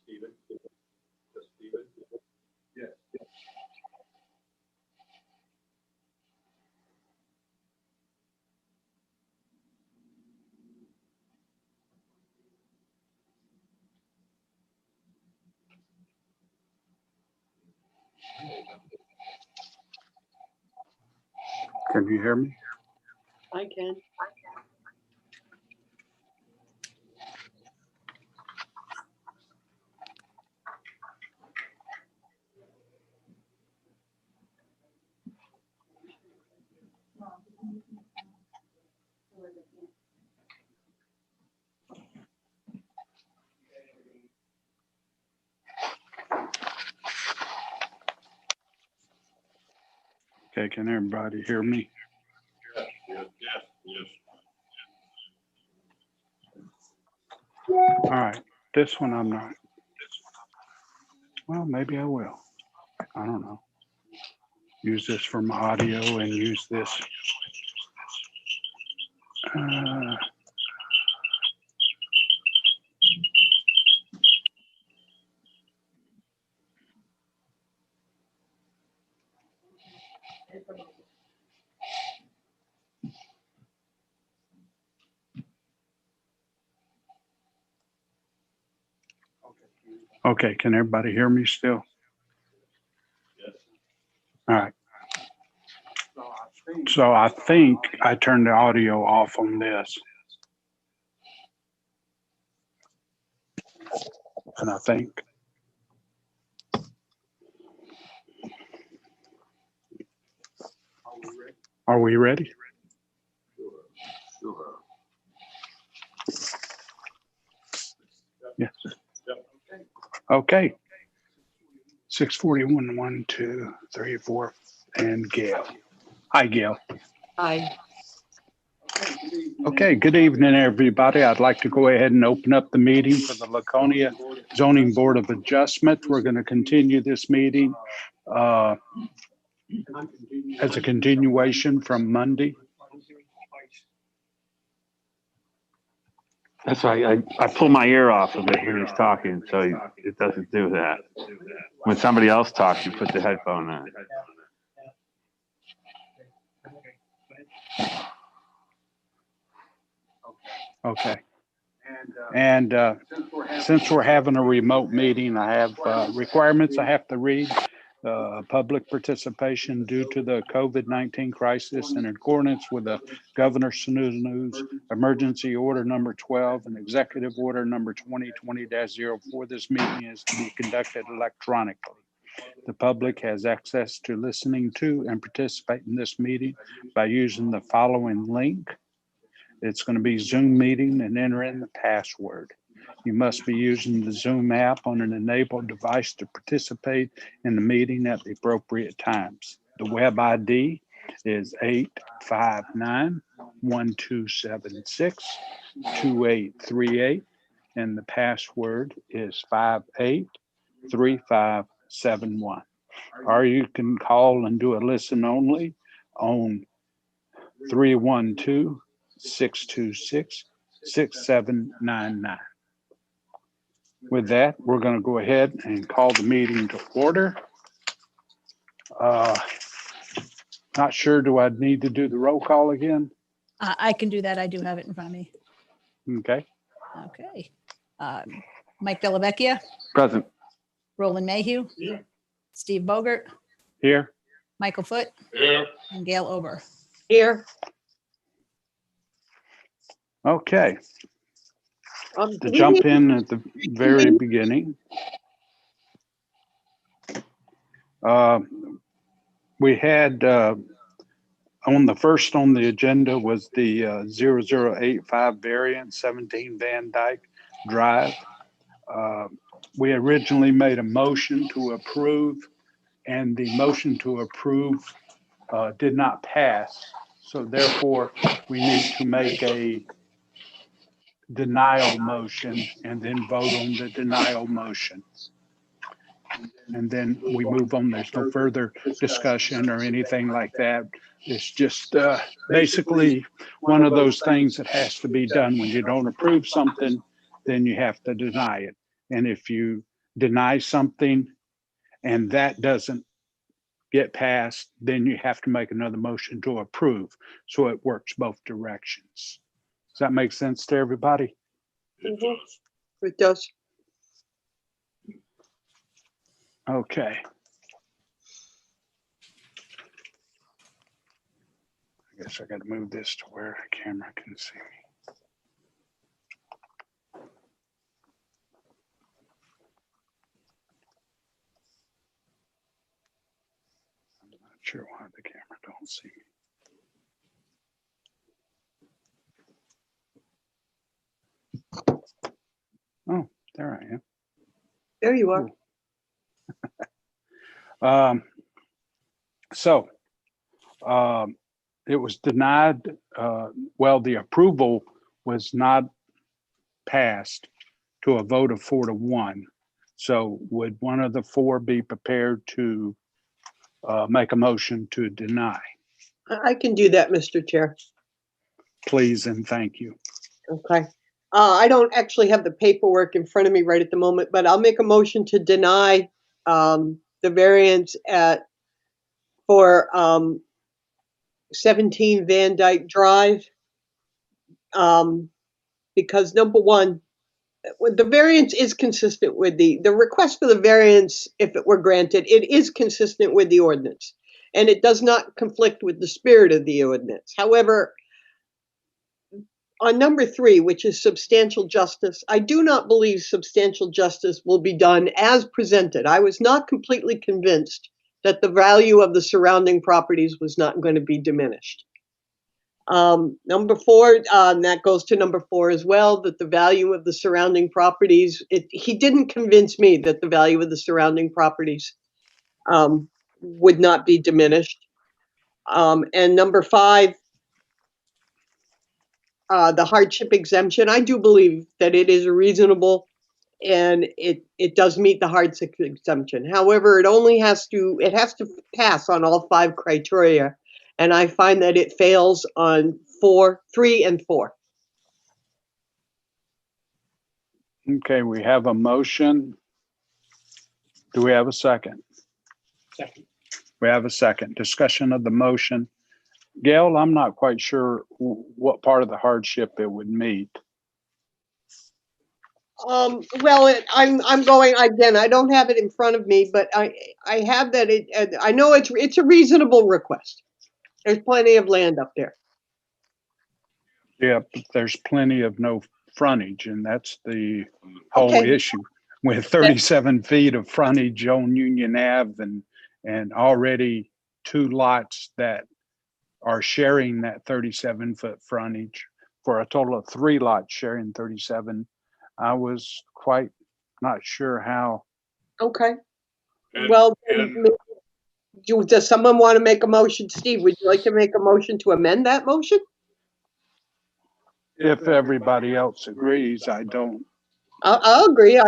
Stephen? Just Stephen? Yes. Can you hear me? I can. Okay, can everybody hear me? Yes. All right, this one I'm not. Well, maybe I will. I don't know. Use this for my audio and use this. Okay, can everybody hear me still? Yes. All right. So I think I turned the audio off on this. And I think. Are we ready? Sure. Yes. Yep. Okay. 641, 1, 2, 3, 4, and Gail. Hi, Gail. Hi. Okay, good evening, everybody. I'd like to go ahead and open up the meeting for the Laconia Zoning Board of Adjustment. We're going to continue this meeting as a continuation from Monday. That's right. I pull my ear off of it when he's talking, so it doesn't do that. When somebody else talks, you put the headphone on. Okay. And since we're having a remote meeting, I have requirements I have to read. Public participation due to the COVID-19 crisis in accordance with the Governor Sununzi's Emergency Order Number 12 and Executive Order Number 2020-04. This meeting is to be conducted electronically. The public has access to listening to and participate in this meeting by using the following link. It's going to be Zoom meeting and enter in the password. You must be using the Zoom app on an enabled device to participate in the meeting at the appropriate times. The web ID is 859-1276-2838, and the password is 583571. Or you can call and do a listen only on 312-626-6799. With that, we're going to go ahead and call the meeting to order. Not sure, do I need to do the roll call again? I can do that. I do have it in front of me. Okay. Okay. Mike Bellavecchia, Present. Roland Mayhew, Steve Bogert, Here. Michael Foote, Yeah. and Gail Ober. Here. Okay, Do to we jump need- in at the very beginning. We had, on the agenda was the 0085 variant 17 Van Dyke Drive. We originally made a motion to approve, and the motion to approve did not pass. So therefore, we need to make a denial motion and then vote on the denial motion. And then we move on. There's no further discussion or anything like that. It's just basically one of those things that has to be done. When you don't approve something, then you have to deny it. And if you deny something and that doesn't get passed, then you have to make another motion to approve. So it works both directions. Does that make sense to everybody? Mhm. It does. Okay. I guess I got to move this to where the camera can see me. I'm not sure why the camera don't see me. Oh, there I am. There you are. Cool. So it was denied. Well, the approval was not passed to a vote of 4-1. So would one of the four be prepared to make a motion to deny? I can do that, Mr. Chair. Please and thank you. Okay. I don't actually have the paperwork in front of me right at the moment, but I'll make a motion to deny the variance for 17 Van Dyke Drive. Because number one, the variance is consistent with the request for the variance, if it were granted, it is consistent with the ordinance. And it does not conflict with the spirit of the ordinance. However, on number 3, which is substantial justice, I do not believe substantial justice will be done as presented. I was not completely convinced that the value of the surrounding properties was not going to be diminished. Number 4, that goes to number 4 as well, that the value of the surrounding properties, he didn't convince me that the value of the surrounding properties would not be diminished. And number 5, the hardship exemption, I do believe that it is reasonable and it does meet the hardship exemption. However, it has to pass on all 5 criteria. And I find that it fails on 3 and 4. Okay, we have a motion. Do we have a second? Second. We have a second. Discussion of the motion. Gail, I'm not quite sure what part of the hardship it would meet. Well, I'm going again. I don't have it in front of me, but I have that. I know it's a reasonable request. There's plenty of land up there. Yeah, but there's plenty of no frontage, and that's the whole Okay. issue. With 37 feet of frontage on Union Ave and already 2 lots that are sharing that 37-foot frontage for a total of 3 lots sharing 37. I was quite not sure how. Okay. Well, does someone want to make a motion? Steve, would you like to make a motion to amend that motion? If everybody else agrees, I don't. I'll agree.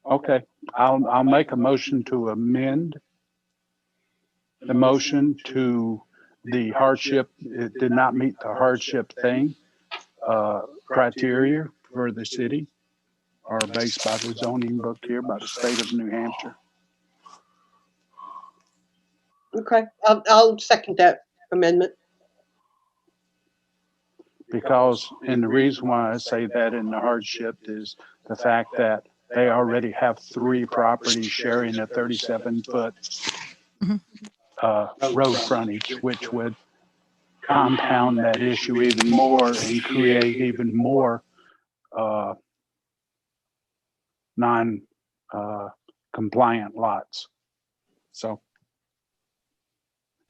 Okay, I'll make a motion to amend the motion to the hardship. It did not meet the hardship thing criteria for the city, are based by the zoning book here by the state of New Hampshire. Okay, I'll second that amendment. Because, and the reason why I say that in the hardship is the fact that they already have 3 properties sharing a 37-foot road frontage, which would compound that issue even more and create even more non-compliant lots. So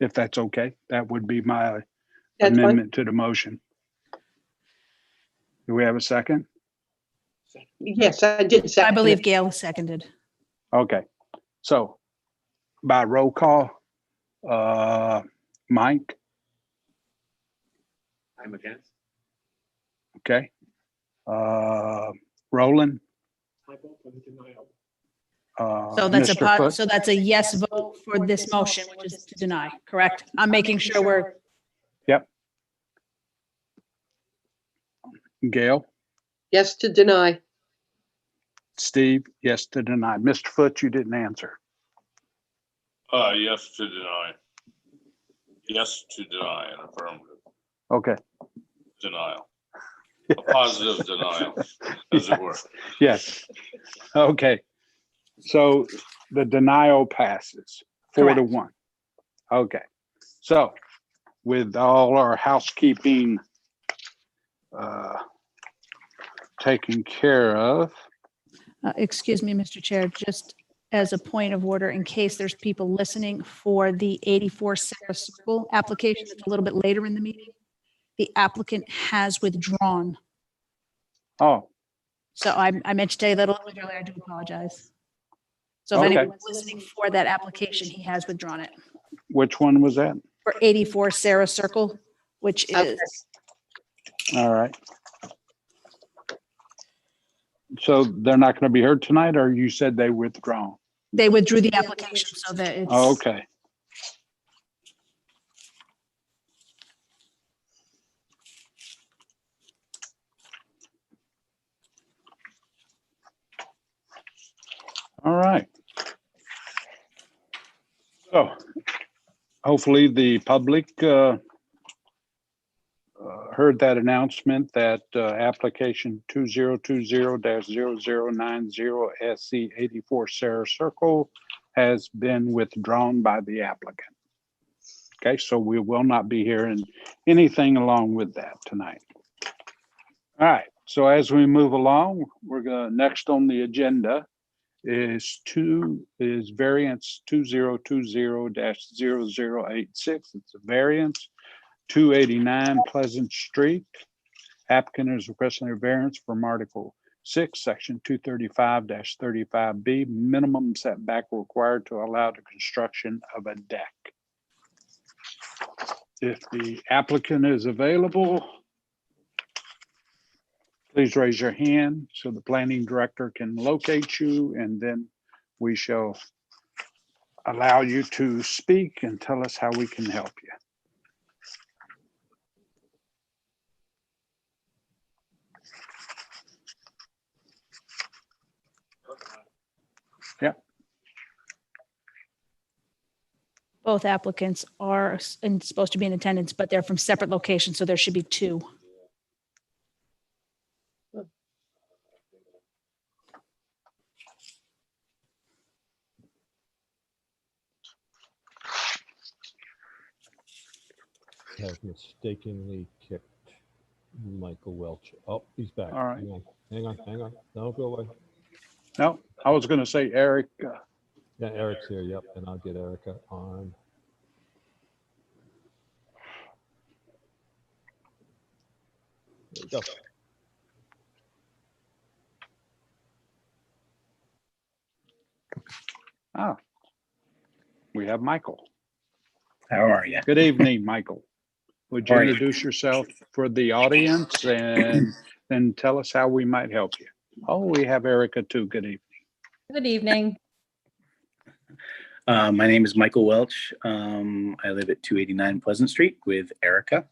if that's okay, that would be my That's fine. amendment to the motion. Do we have a second? Yes, I did I second believe it. Gail seconded. Okay, so by roll call, Mike, I'm against. okay. Roland, I vote for the denial. So that's a Mr. Foote, so that's a yes vote for this motion, which is to deny, correct? I'm making sure we're, Gail, Yes to deny. Steve, yes to deny. Mr. Foote, you didn't answer. Yes to deny. Yes to deny, an affirmative Okay, denial. A positive denial, as it were. yes, okay. So the denial passes 4-1. Okay, so with all our housekeeping taken care of, excuse me, Mr. Chair, just as a point of order, in case there's people listening for the 84 Sarah Circle application that's a little bit later in the meeting, the applicant has withdrawn. oh, So I meant to tell you that a little bit earlier. I do apologize. So if Okay. anyone's listening for that application, he has withdrawn it. which one was that? For 84 Sarah Circle, which Okay. is, All right. So they're not going to be heard tonight, or you said they withdrawn? they withdrew the application so that it's. Oh, okay. All right. So hopefully the public heard that announcement that application 2020-0090 SC 84 Sarah Circle has been withdrawn by the applicant. Okay, so we will not be hearing anything along with that tonight. All right, so as we move along, we're gonna, next on the agenda is variance 2020-0086. It's a variance 289 Pleasant Street. Applicant is requesting a variance from Article 6, Section 235-35B, minimum setback required to allow the construction of a deck. If the applicant is available, please raise your hand so the planning director can locate you, and then we shall allow you to speak and tell us how we can help you. Both applicants are supposed to be in attendance, but they're from separate locations, so there should be two. Have mistakenly kicked Michael Welch. Oh, he's back. All right. Hang on. Don't go away. No, I was going to say, Eric, Yeah, Eric's here. Yep, and I'll get Erica on. There we go. we have Michael. How are you? Good evening, Michael. Would you How are you? introduce yourself for the audience and then tell us how we might help you? Oh, we have Erica too. Good evening. Good evening. My name is Michael Welch. I live at 289 Pleasant Street with Erica.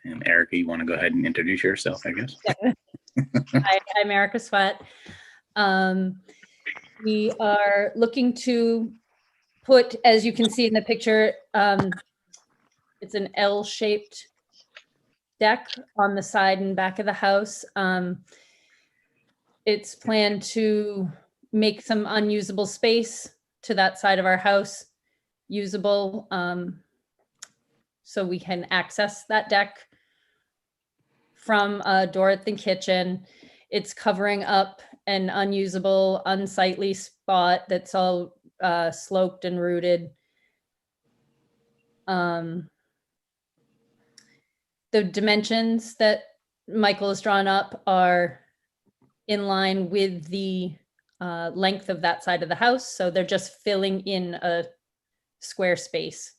And Erica, you want to go ahead and introduce yourself, I guess? Hi, I'm Erica Sweat. We are looking to put, as you can see in the picture, it's an L-shaped deck on the side and back of the house. It's planned to make some unusable space to that side of our house usable, so we can access that deck from a door at the kitchen. It's covering up an unusable, unsightly spot that's all sloped and rooted. The dimensions that Michael has drawn up are in line with the length of that side of the house. So they're just filling in a square space.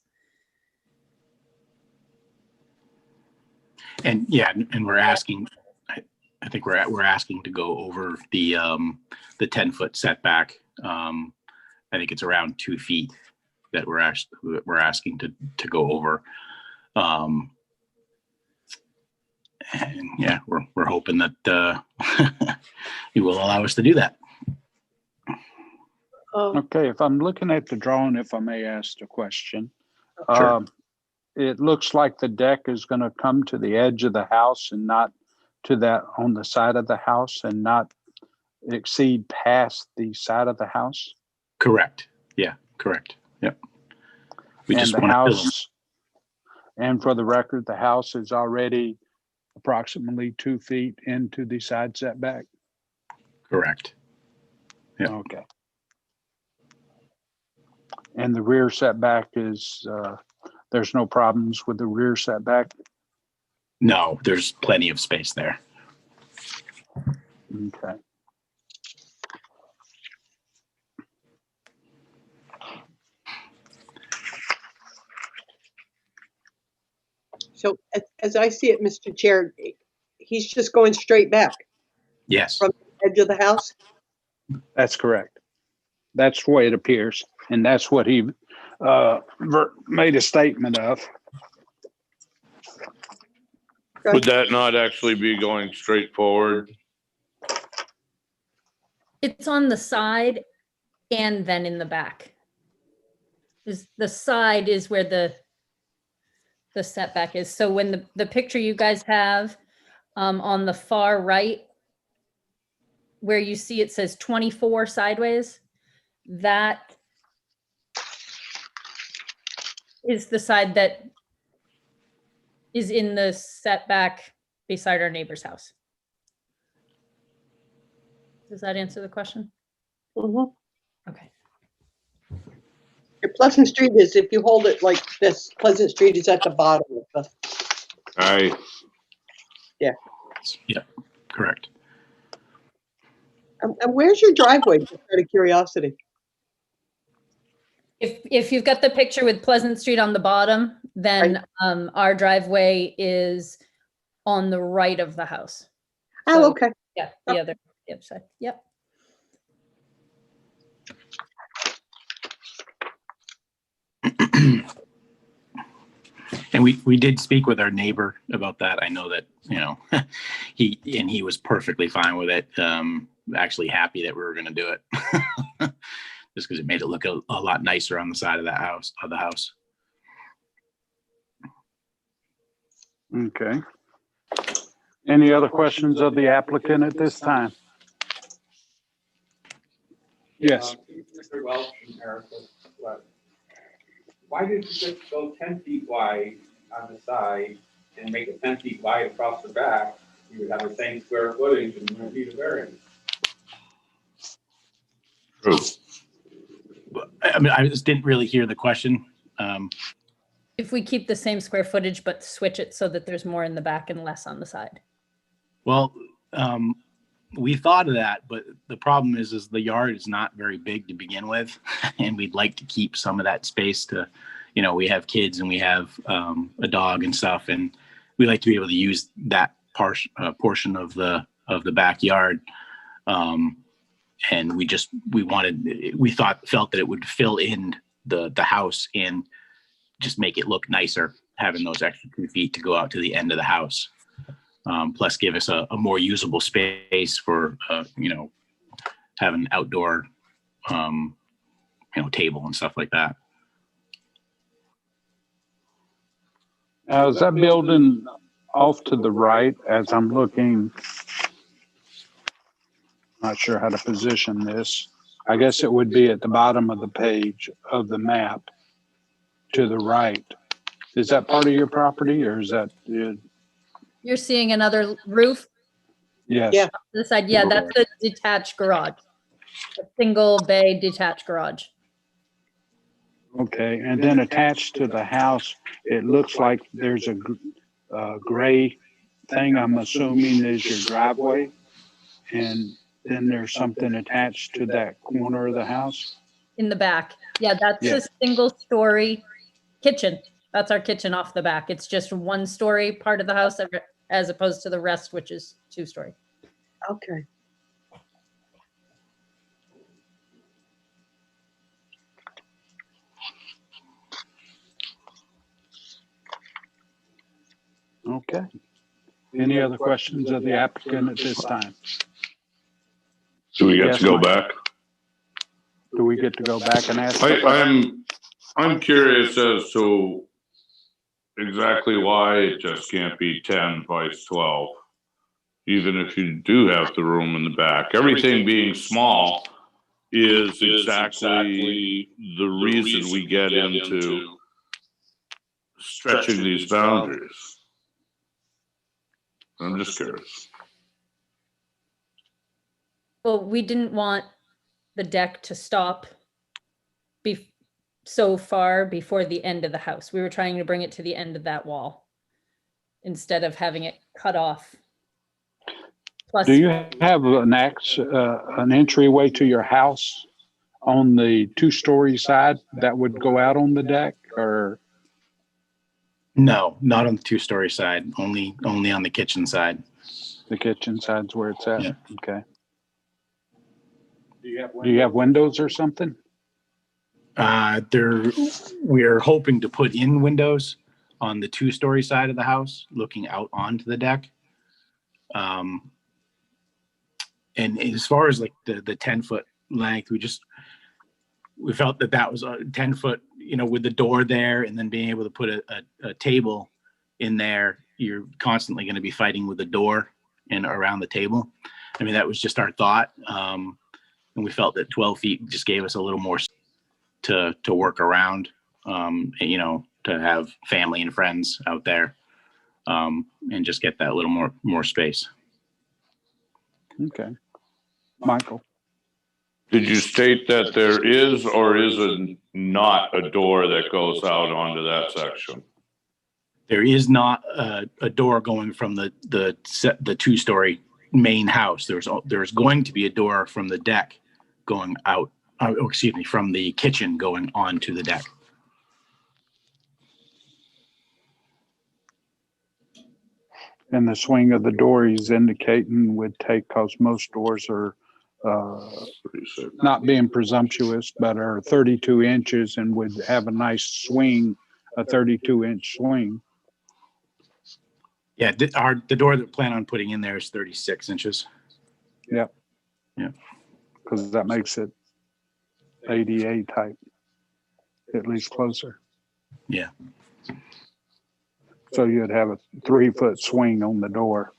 And yeah, and we're asking, I think we're asking to go over the 10-foot setback. I think it's around 2 feet that we're asking to go over. And yeah, we're hoping that you will allow us to do that. Okay, if I'm looking at the drawing, if I may ask a question. Sure. It looks like the deck is going to come to the edge of the house and not to that on the side of the house and not exceed past the side of the house. Correct. Yeah, correct. Yep. We And just the want to fill them. house, and for the record, the house is already approximately 2 feet into the side setback. Correct. Yeah. Okay. And the rear setback is, there's no problems with the rear setback? No, there's plenty of space there. Okay. So as I see it, Mr. Chair, he's just going straight back Yes. from the edge of the house. That's correct. That's the way it appears. And that's what he made a statement of. Would that not actually be going straight forward? It's on the side and then in the back. The side is where the setback is. So when the picture you guys have on the far right, where you see it says 24 sideways, that is the side that is in the setback beside our neighbor's house. Does that answer the question? Mhm. Okay. Your Pleasant Street is, if you hold it like this, Pleasant Street is at the bottom of the, Aye. Yep. Correct. and where's your driveway, just out of curiosity? If you've got the picture with Pleasant Street on the bottom, then our driveway is on the right of the house. Oh, So, okay. yeah, the other side. Yep. And we did speak with our neighbor about that. I know that, you know, he was perfectly fine with it. Actually happy that we were going to do it. Just because it made it look a lot nicer on the side of the house. Okay. Any other questions of the applicant at this time? Yes. Mr. Welch and Erica, but why did you just go 10 feet wide on the side and make it 10 feet wide across the back? You would have the same square footage and wouldn't need a variance. True. I mean, I just didn't really hear the question. If we keep the same square footage, but switch it so that there's more in the back and less on the side. Well, we thought of that, but the problem is the yard is not very big to begin with. And we'd like to keep some of that space to, you know, we have kids and we have a dog and stuff. And we like to be able to use that portion of the backyard. And we felt that it would fill in the house and just make it look nicer, having those extra 2 feet to go out to the end of the house. Plus give us a more usable space for, you know, having outdoor, you know, table and stuff like that. Is that building off to the right as I'm looking? Not sure how to position this. I guess it would be at the bottom of the page of the map to the right. Is that part of your property or is that, You're seeing another roof yes? Yeah. to the side. Yeah, that's a detached garage. A single bay detached garage. Okay, and then attached to the house, it looks like there's a gray thing, I'm assuming is your driveway. And then there's something attached to that corner of the house. In the back. Yeah, that's Yeah. a single story kitchen. That's our kitchen off the back. It's just one story part of the house as opposed to the rest, which is 2-story. Okay. Okay. Any other questions of the applicant at this time? Do we get Yes, to go Mike. back? Do we get to go back and ask? the question? I'm curious as to exactly why it just can't be 10 by 12. Even if you do have the room in the back, everything being small is exactly the reason we get into stretching these boundaries. I'm just curious. Well, we didn't want the deck to stop so far before the end of the house. We were trying to bring it to the end of that wall instead of having it cut off. Plus, Do you have an entryway to your house on the 2-story side that would go out on the deck, or? No, not on the 2-story side, only on the kitchen side. The kitchen side's where it's at? Yeah. Okay. Do you have windows or something? We're hoping to put in windows on the 2-story side of the house, looking out onto the deck. And as far as like the 10-foot length, we felt that was a 10-foot, with the door there, and then being able to put a table in there, you're constantly going to be fighting with the door and around the table. I mean, that was just our thought. And we felt that 12 feet just gave us a little more to work around, and, to have family and friends out there, and just get that little more space. Okay. Michael? Did you state that there is or isn't not a door that goes out onto that section? There is not a door going from the 2-story main house. There's going to be a door from the deck going out, from the kitchen going onto the deck. And the swing of the door he's indicating would take, because most doors are not being presumptuous, but are 32 inches and would have a nice swing, a 32-inch swing. Yeah, the door that we plan on putting in there is 36 inches. Yep. Yeah. Because that makes it ADA type, at least closer. Yeah. So you'd have a 3-foot swing on the door,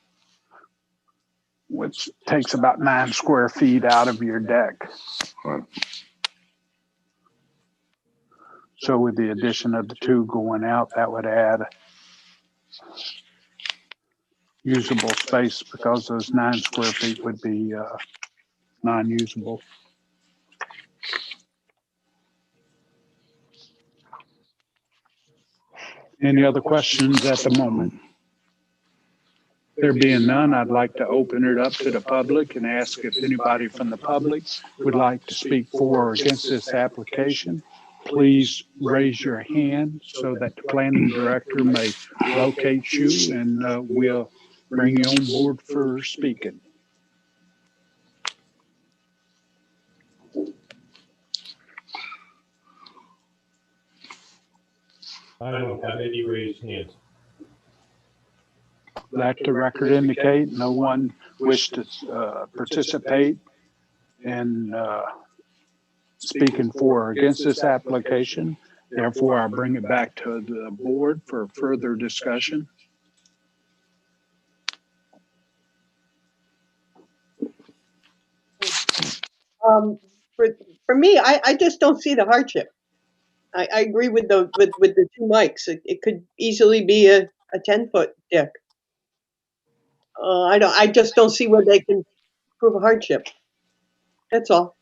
which takes about 9 square feet out of your deck. Right. So with the addition of the 2 going out, that would add usable space, because those 9 square feet would be non-usable. Any other questions at the moment? There being none, I'd like to open it up to the public and ask if anybody from the public would like to speak for or against this application. Please raise your hand so that the planning director may locate you, and we'll bring you on board for speaking. I don't have any raised hands. Let the record indicate no one wished to participate in speaking for or against this application. Therefore, I bring it back to the board for further discussion. For me, I just don't see the hardship. I agree with the two mics. It could easily be a 10-foot deck. I just don't see where they can prove a hardship. That's all.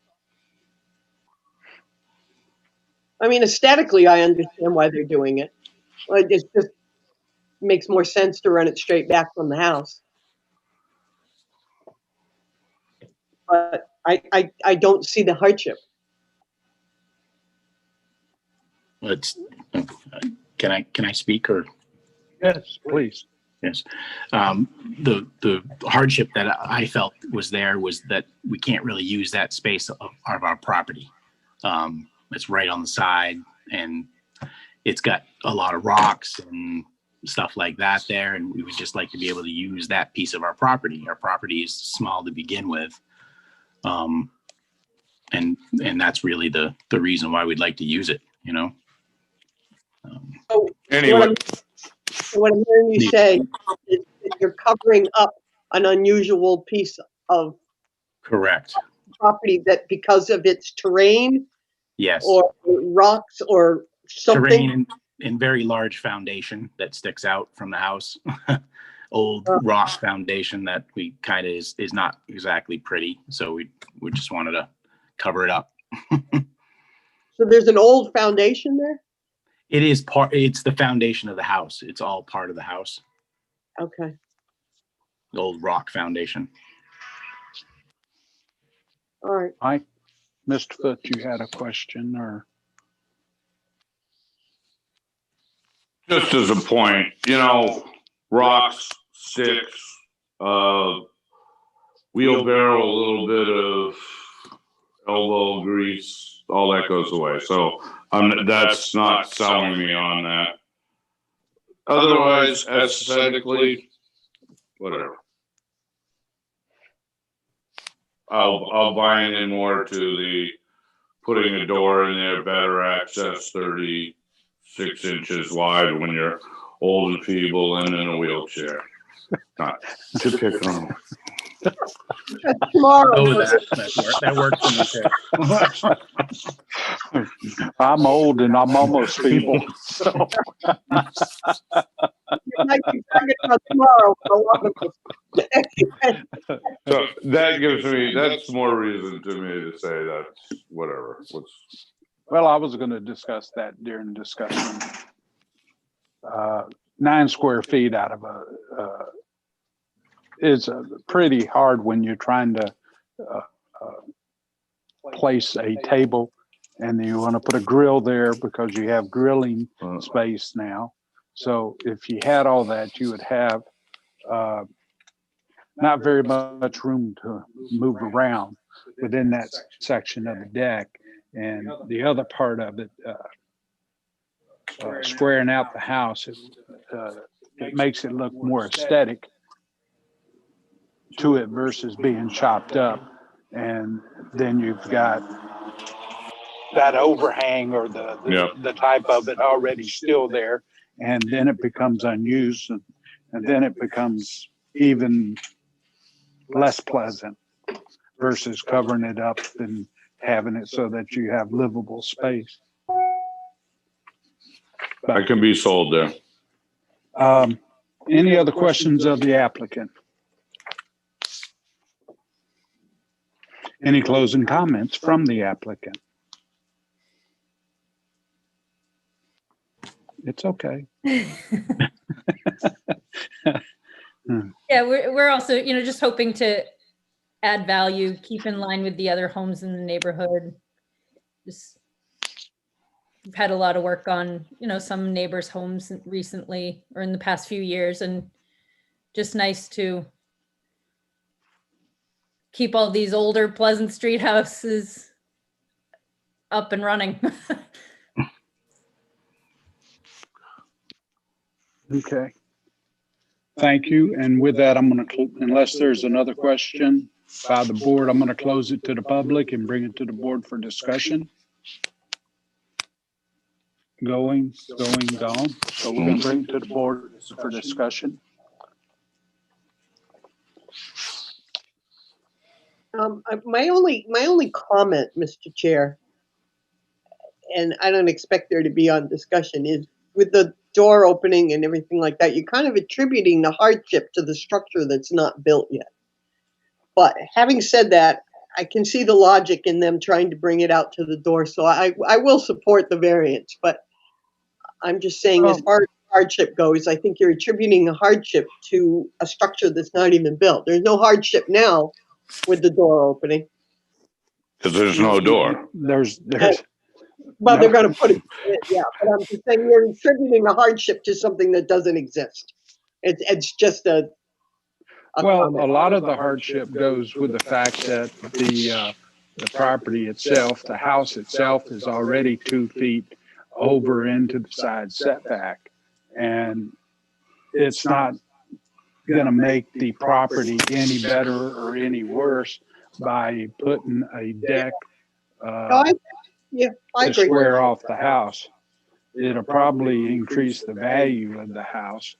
I mean, aesthetically, I understand why they're doing it. Well, it just makes more sense to run it straight back from the house. But I don't see the hardship. Let's, can I speak or? Yes, please. Yes. The hardship that I felt was there was that we can't really use that space of our property. It's right on the side and it's got a lot of rocks and stuff like that there. And we would just like to be able to use that piece of our property. Our property is small to begin with. And that's really the reason why we'd like to use it, you know? So Anyway, what I'm hearing you say is that you're covering up an unusual piece of Correct. property that because of its terrain Yes. or rocks or something. Terrain and very large foundation that sticks out from the house. Old rock foundation that we kind of is not exactly pretty. So we just wanted to cover it up. So there's an old foundation there? It's the foundation of the house. It's all part of the house. Okay. The old rock foundation. All right. Mike, Mr. Foot, you had a question or? just as a point, you know, rocks, sticks, wheelbarrow, a little bit of elbow grease, all that goes away. So that's not selling me on that. Otherwise, aesthetically, whatever. I'll buy in more to the putting a door in there, better access, 36 inches wide when you're old and feeble and in a wheelchair. Not to pick on. Tomorrow. Oh, that works for me too. I'm old and I'm almost feeble. So. You might be talking about tomorrow for a lot of us. So that's more reason to me to say that's whatever. Well, I was going to discuss that during discussion. 9 square feet out of is pretty hard when you're trying to place a table and you want to put a grill there because you have grilling space now. So if you had all that, you would have not very much room to move around within that section of the deck. And the other part of it, squaring out the house, it makes it look more aesthetic to it versus being chopped up. And then you've got that overhang or the type of it already still there. And then it becomes unused and then it becomes even less pleasant versus covering it up and having it so that you have livable space. I can be sold there. Any other questions of the applicant? Any closing comments from the applicant? It's okay. Yeah, we're also, just hoping to add value, keep in line with the other homes in the neighborhood. Just we've had a lot of work on, some neighbors' homes recently or in the past few years, and just nice to keep all these older Pleasant Street houses up and running. Okay. Thank you. And with that, I'm going to, unless there's another question by the board, I'm going to close it to the public and bring it to the board for discussion. Going, gone. So we're going to bring it to the board for discussion. My only comment, Mr. Chair, and I don't expect there to be on discussion, is with the door opening and everything like that, you're kind of attributing the hardship to the structure that's not built yet. But having said that, I can see the logic in them trying to bring it out to the door, so I will support the variance, but I'm just saying, as far as hardship goes, I think you're attributing a hardship to a structure that's not even built. There's no hardship now with the door opening. Because there's no door. There's, Well, No. they're gonna put it, yeah, but I'm just saying you're attributing a hardship to something that doesn't exist. It's just a well, comment. a lot of the hardship goes with the fact that the property itself, the house itself is already 2 feet over into the side setback. And it's not gonna make the property any better or any worse by putting a deck No, I to agree. square off the house. It'll probably increase the value of the house,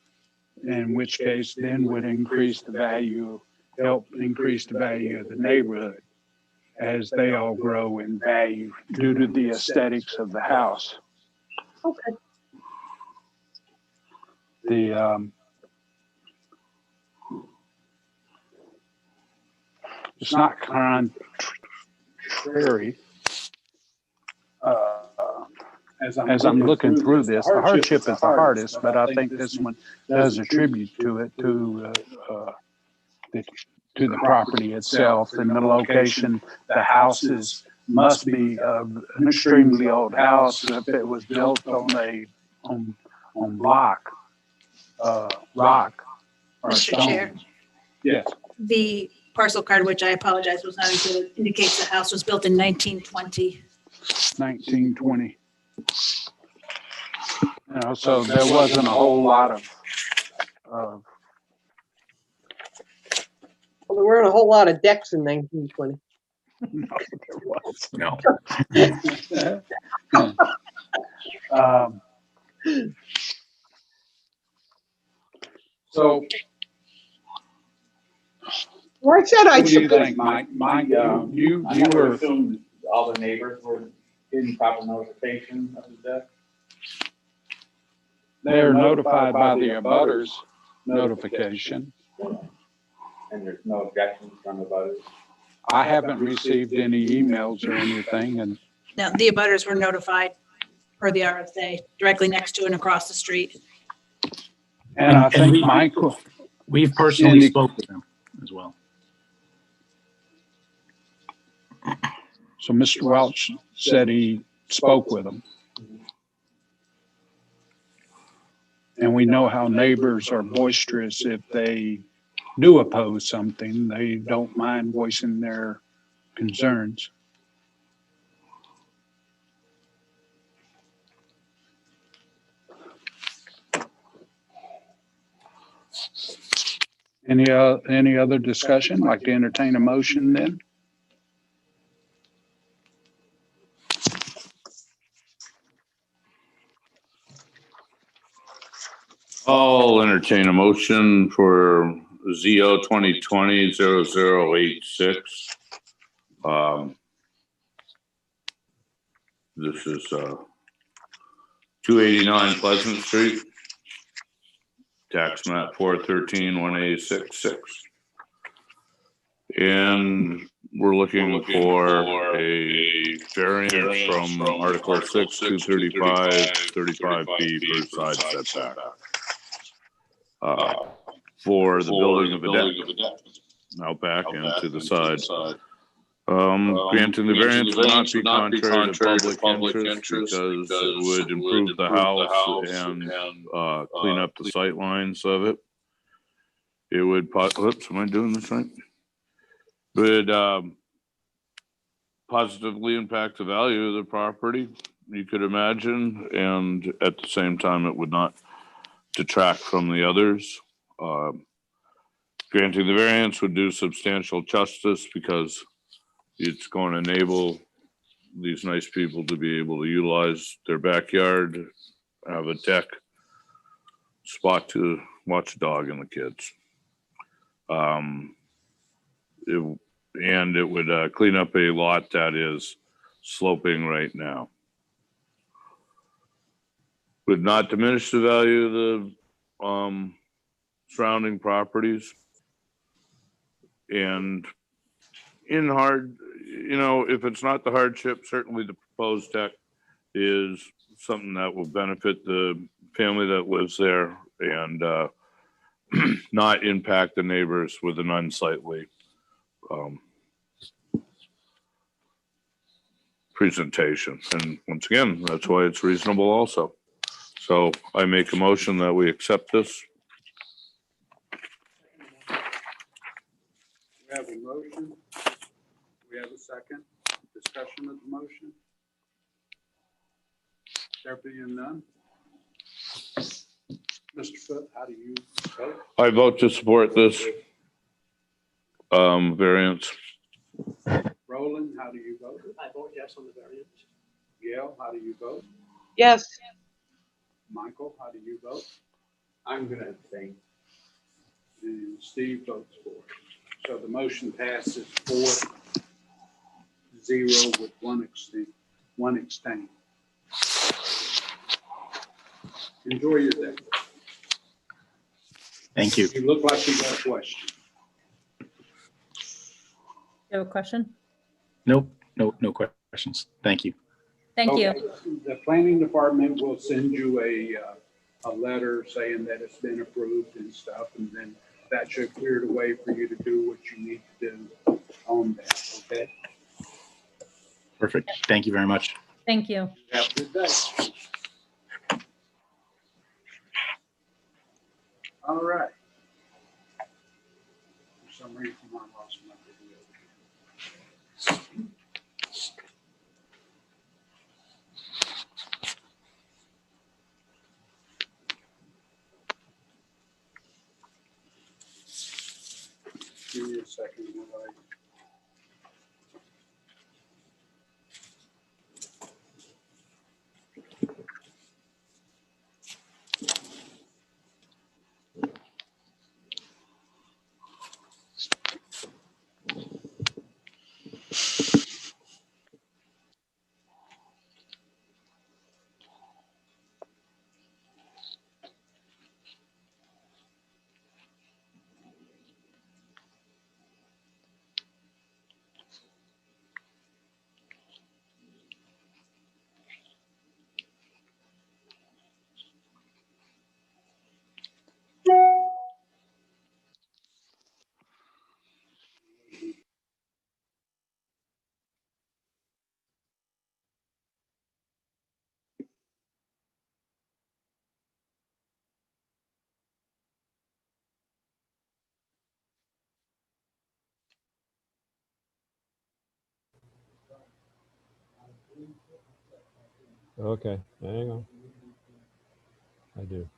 in which case then would increase the value, help increase the value of the neighborhood as they all grow in value due to the aesthetics of the house. Okay. It's not contrary. As I'm looking through this, the hardship is the hardest, but I think this one does attribute to it, to the property itself and the location. The houses must be an extremely old house if it was built on rock or Mr. stone. Chair, Yes. the parcel card, which I apologize was not included, indicates the house was built in 1920. 1920. So there wasn't a whole lot of Well, there weren't a whole lot of decks in 1920. no, there was. No. So Well, I said what I'd do you support. think, Mike? Mike, you were, assumed all the neighbors were getting proper notification of the death. they're notified by the abutters notification. And there's no objections from the butters. I haven't received any emails or anything, and No, the abutters were notified per the RFA, directly next to and across the street. I think we- Mike, We've personally Andy. spoke with them as well. so Mr. Welch said he spoke with them. And we know how neighbors are boisterous if they do oppose something. They don't mind voicing their concerns. Any other discussion? Like to entertain a motion then? I'll entertain a motion for ZO 2020-0086. This is 289 Pleasant Street, tax map 413-186-6. And we're looking for a variance from Article 6, 235, 35B for side setback. For the building of a deck out back and to the side. Granting the variance would not be contrary to public interest because it would improve the house and clean up the sight lines of it. It would, oops, am I doing this right? Would positively impact the value of the property, you could imagine, and at the same time, it would not detract from the others. Granting the variance would do substantial justice because it's going to enable these nice people to be able to utilize their backyard, have a deck spot to watch a dog and the kids. and it would clean up a lot that is sloping right now. Would not diminish the value of the surrounding properties. And if it's not the hardship, certainly the proposed deck is something that will benefit the family that lives there and not impact the neighbors with an unsightly presentation. And once again, that's why it's reasonable also. So I make a motion that we accept this. We have a motion. We have a second. Discussion of the motion. There being none. Mr. Foote, how do you vote? I vote to support this variance. Roland, how do you vote? I vote yes on the variance. Gail, how do you vote? Yes, Michael, how do you vote? I'm gonna abstain. And Steve votes for. So the motion passes 4-0 with one abstain. Enjoy your day. Thank you. You look like you got a question. You have a question? Nope, no questions. Thank you. Thank you. Okay. The planning department will send you a letter saying that it's been approved and stuff, and then that should clear the way for you to do what you need to do on that, okay? Perfect. Thank you very much. Thank you. Have a good day. All right. For some reason, I lost my video. Give me a second. While I Okay, hang on. I do.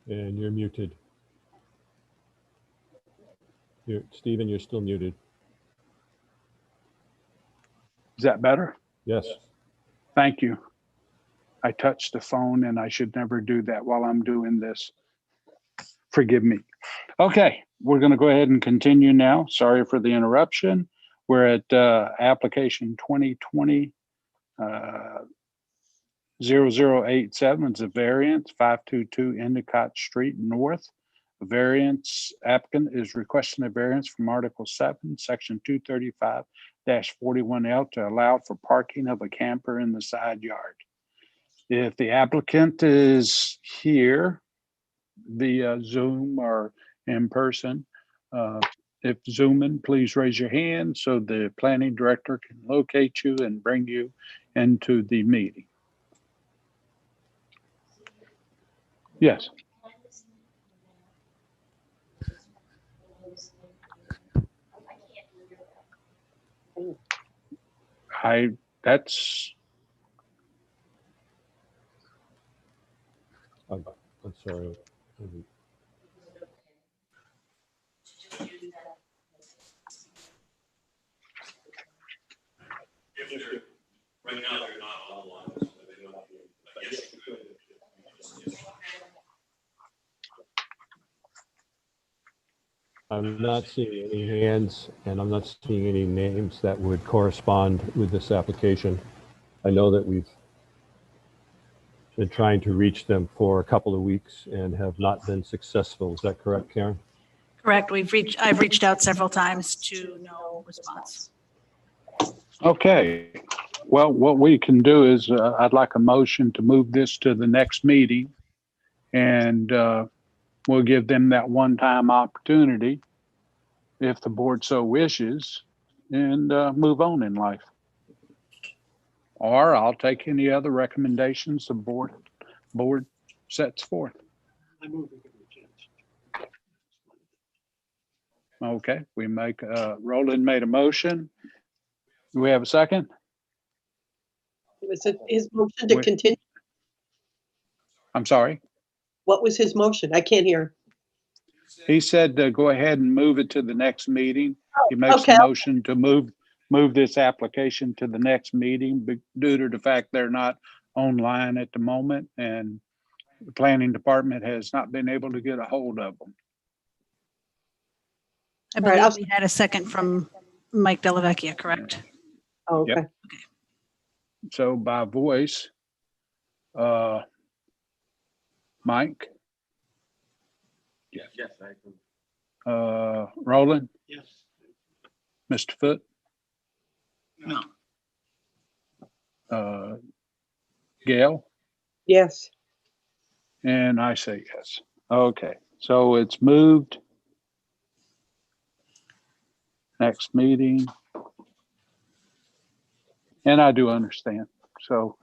And you're muted. Stephen, you're still muted. Is that better? Yes. Thank you. I touched the phone and I should never do that while I'm doing this. Forgive me. Okay, we're going to go ahead and continue now. Sorry for the interruption. We're at application 2020 0087. It's a variance, 522 Endicott Street North. The variance applicant is requesting a variance from Article 7, Section 235-41L to allow for parking of a camper in the side yard. If the applicant is here via Zoom or in person, if zooming, please raise your hand so the planning director can locate you and bring you into the meeting. Yes. That's, I'm sorry. I'm not seeing any hands and I'm not seeing any names that would correspond with this application. I know that we've been trying to reach them for a couple of weeks and have not been successful. Is that correct, Karen? Correct. I've reached out several times to no response. Okay. Well, what we can do is I'd like a motion to move this to the next meeting. And we'll give them that one-time opportunity if the board so wishes and move on in life. Or I'll take any other recommendations the board sets forth. Okay, we make, Roland made a motion. Do we have a second? Was it his motion to Wait. continue? I'm sorry. What was his motion? I can't hear. He said to go ahead and move it to the next meeting. He makes okay. a motion to move this application to the next meeting due to the fact they're not online at the moment and the planning department has not been able to get a hold of them. I right, believe we had a second from Mike Delavecchia, correct? Oh, okay. Yep. So by voice, Mike, Yes, I can. Roland, Yes. Mr. Foote, No. Gail, Yes. and I say yes. Okay, so it's moved. Next meeting. And I do understand. So,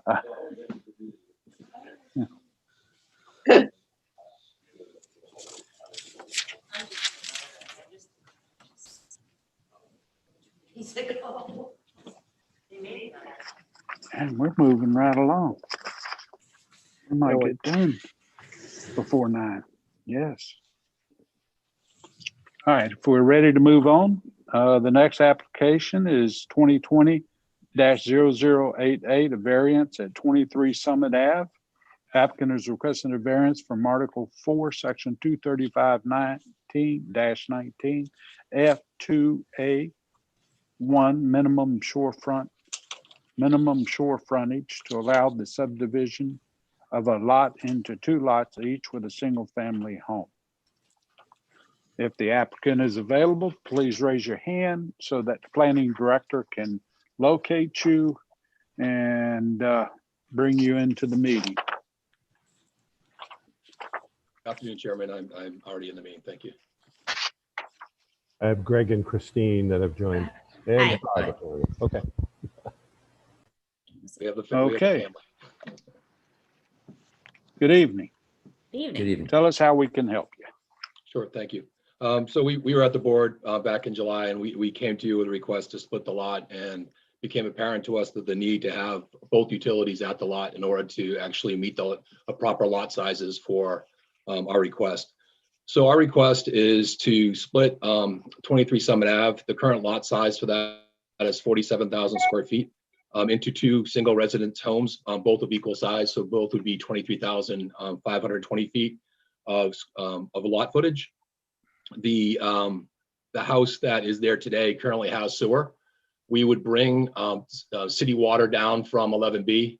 and we're moving right along. We might get done before 9. Yes. All right, if we're ready to move on, the next application is 2020-0088, a variance at 23 Summit Ave. Applicant is requesting a variance from Article 4, Section 235-19-19, F2A1, minimum shore frontage to allow the subdivision of a lot into 2 lots, each with a single-family home. If the applicant is available, please raise your hand so that the planning director can locate you and bring you into the meeting. Afternoon, Chairman. I'm already in the meeting. Thank you. I have Greg and Christine that have joined. And Bob. Okay. We have the Okay. family. Good evening. Evening. Tell us how we can help you. Sure. Thank you. So we were at the board back in July, and we came to you with a request to split the lot, and became apparent to us that the need to have both utilities at the lot in order to actually meet the proper lot sizes for our request. So our request is to split 23 Summit Ave. The current lot size for that is 47,000 square feet into 2 single residence homes, both of equal size. So both would be 23,520 feet of lot footage. The house that is there today currently has sewer. We would bring city water down from 11B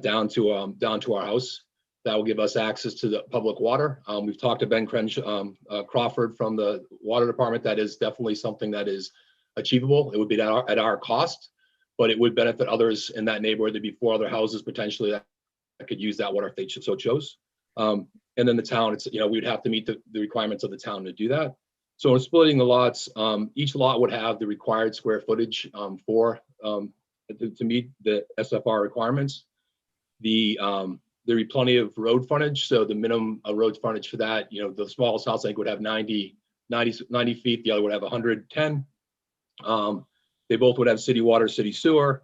down to our house. That will give us access to the public water. We've talked to Ben Crawford from the water department. That is definitely something that is achievable. It would be at our cost, but it would benefit others in that neighborhood. There'd be 4 other houses potentially that could use that water if they so chose. And then the town, we would have to meet the requirements of the town to do that. So in splitting the lots, each lot would have the required square footage to meet the SFR requirements. There'd be plenty of road frontage. So the minimum road frontage for that, the smallest house I think would have 90 feet. The other would have 110. They both would have city water, city sewer,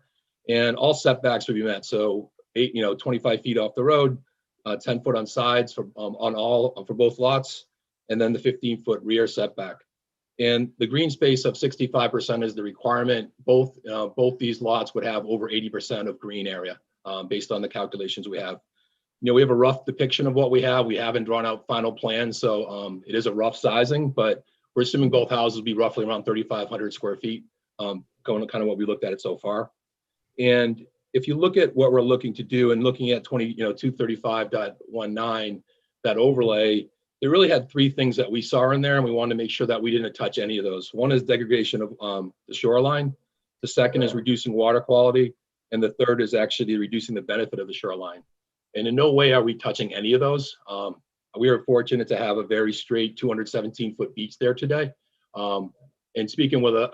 and all setbacks would be met. So 25 feet off the road, 10 foot on sides for both lots, and then the 15-foot rear setback. And the green space of 65% is the requirement. Both these lots would have over 80% of green area based on the calculations we have. We have a rough depiction of what we have. We haven't drawn out final plans, so it is a rough sizing, but We're assuming both houses will be roughly around 3,500 square feet, going to kind of what we looked at it so far. And if you look at what we're looking to do and looking at 235.19, that overlay, they really had three things that we saw in there, and we wanted to make sure that we didn't touch any of those. One is degradation of the shoreline. The second is reducing water quality. And the third is actually reducing the benefit of the shoreline. And in no way are we touching any of those. We are fortunate to have a very straight 217-foot beach there today. And speaking with